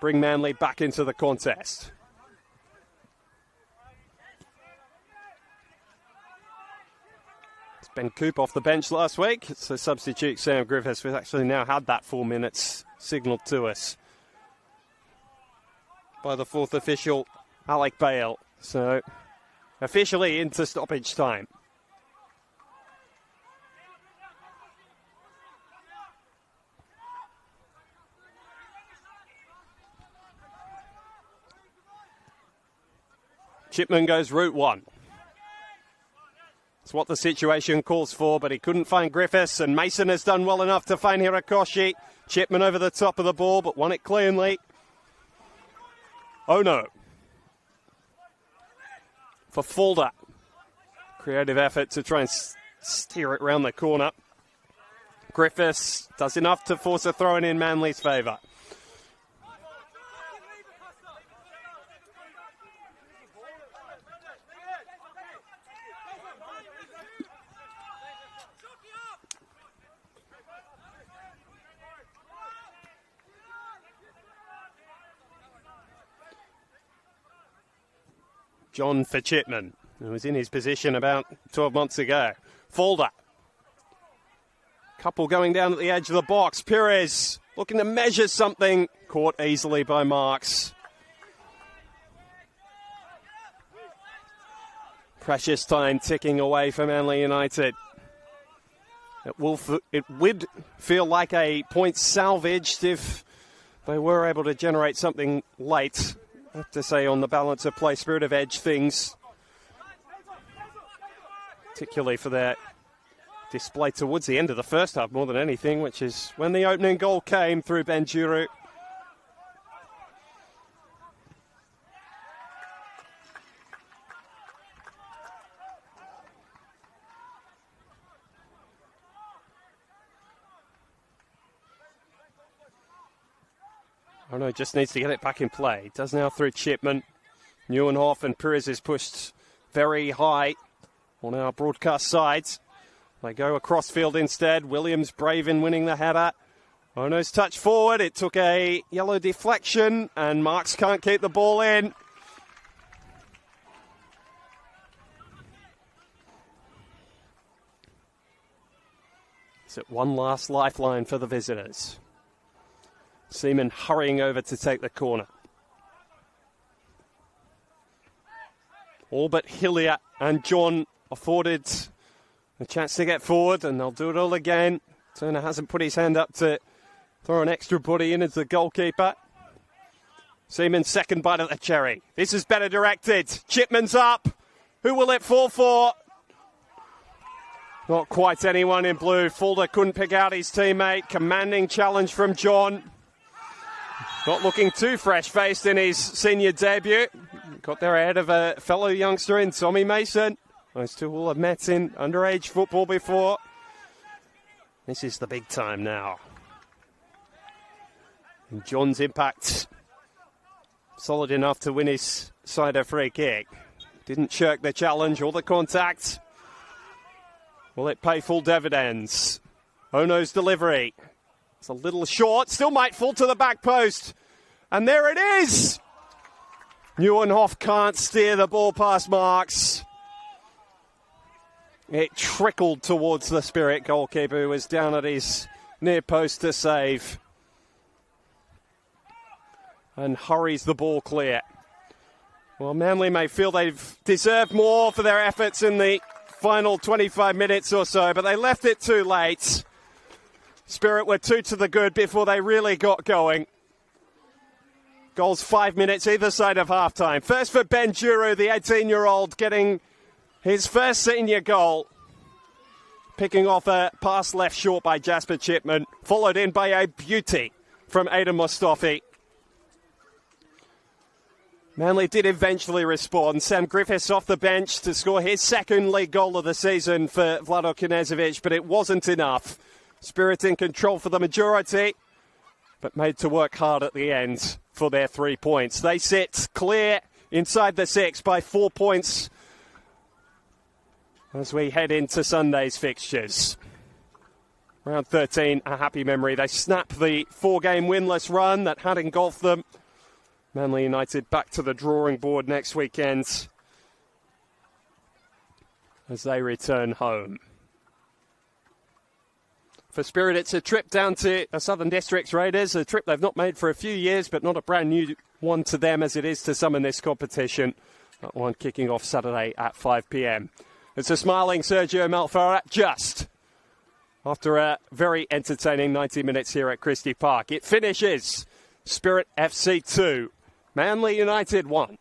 bring Manly back into the contest. It's Ben Coop off the bench last week. So substitute Sam Griffiths, who's actually now had that 4 minutes signalled to us by the fourth official, Alec Bale. So officially into stoppage time. Chipman goes route one. It's what the situation calls for, but he couldn't find Griffiths, and Mason has done well enough to find Hirakoshi. Chipman over the top of the ball, but won it cleanly. Oh no. For Fulda. Creative effort to try and steer it round the corner. Griffiths does enough to force a throw in Manly's favour. John for Chipman, who was in his position about 12 months ago. Fulda. Couple going down at the edge of the box. Perez looking to measure something. Caught easily by Marks. Precious time ticking away for Manly United. It would feel like a point salvaged if they were able to generate something late. I have to say, on the balance of play, spirit of edge things, particularly for their display towards the end of the first half more than anything, which is when the opening goal came through Benjuru. Oh no, just needs to get it back in play. Does now through Chipman. Neuenhoff and Perez is pushed very high on our broadcast sides. They go across field instead. Williams brave in winning the header. Ono's touch forward. It took a yellow deflection and Marks can't keep the ball in. Is it one last lifeline for the visitors? Seaman hurrying over to take the corner. All but Hillier and John afforded a chance to get forward, and they'll do it all again. Turner hasn't put his hand up to throw an extra body in as the goalkeeper. Seaman's second bite of the cherry. This is better directed. Chipman's up. Who will it fall for? Not quite anyone in blue. Fulda couldn't pick out his teammate. Commanding challenge from John. Not looking too fresh-faced in his senior debut. Got there ahead of a fellow youngster in Tommy Mason. Those two will have met in underage football before. This is the big time now. And John's impact solid enough to win his side a free kick. Didn't shirk the challenge or the contact. Will it pay full dividends? Ono's delivery. It's a little short, still might fall to the back post. And there it is! Neuenhoff can't steer the ball past Marks. It trickled towards the Spirit goalkeeper who was down at his near post to save. And hurries the ball clear. Well, Manly may feel they've deserved more for their efforts in the final 25 minutes or so, but they left it too late. Spirit were two to the good before they really got going. Goals 5 minutes either side of halftime. First for Benjuru, the 18-year-old, getting his first senior goal. Picking off a pass left short by Jasper Chipman. Followed in by a beauty from Aidan Mustafi. Manly did eventually respond. Sam Griffiths off the bench to score his second league goal of the season for Vlado Knežević, but it wasn't enough. Spirit in control for the majority, but made to work hard at the end for their 3 points. They sit clear inside the 6 by 4 points as we head into Sunday's fixtures. Round 13, a happy memory. They snap the 4-game winless run that had engulfed them. Manly United back to the drawing board next weekend as they return home. For Spirit, it's a trip down to the Southern Districts Raiders, a trip they've not made for a few years, but not a brand new one to them as it is to some in this competition. That one kicking off Saturday at 5 p.m. It's a smiling Sergio Malfarat just after a very entertaining 90 minutes here at Christie Park. It finishes Spirit FC 2, Manly United 1.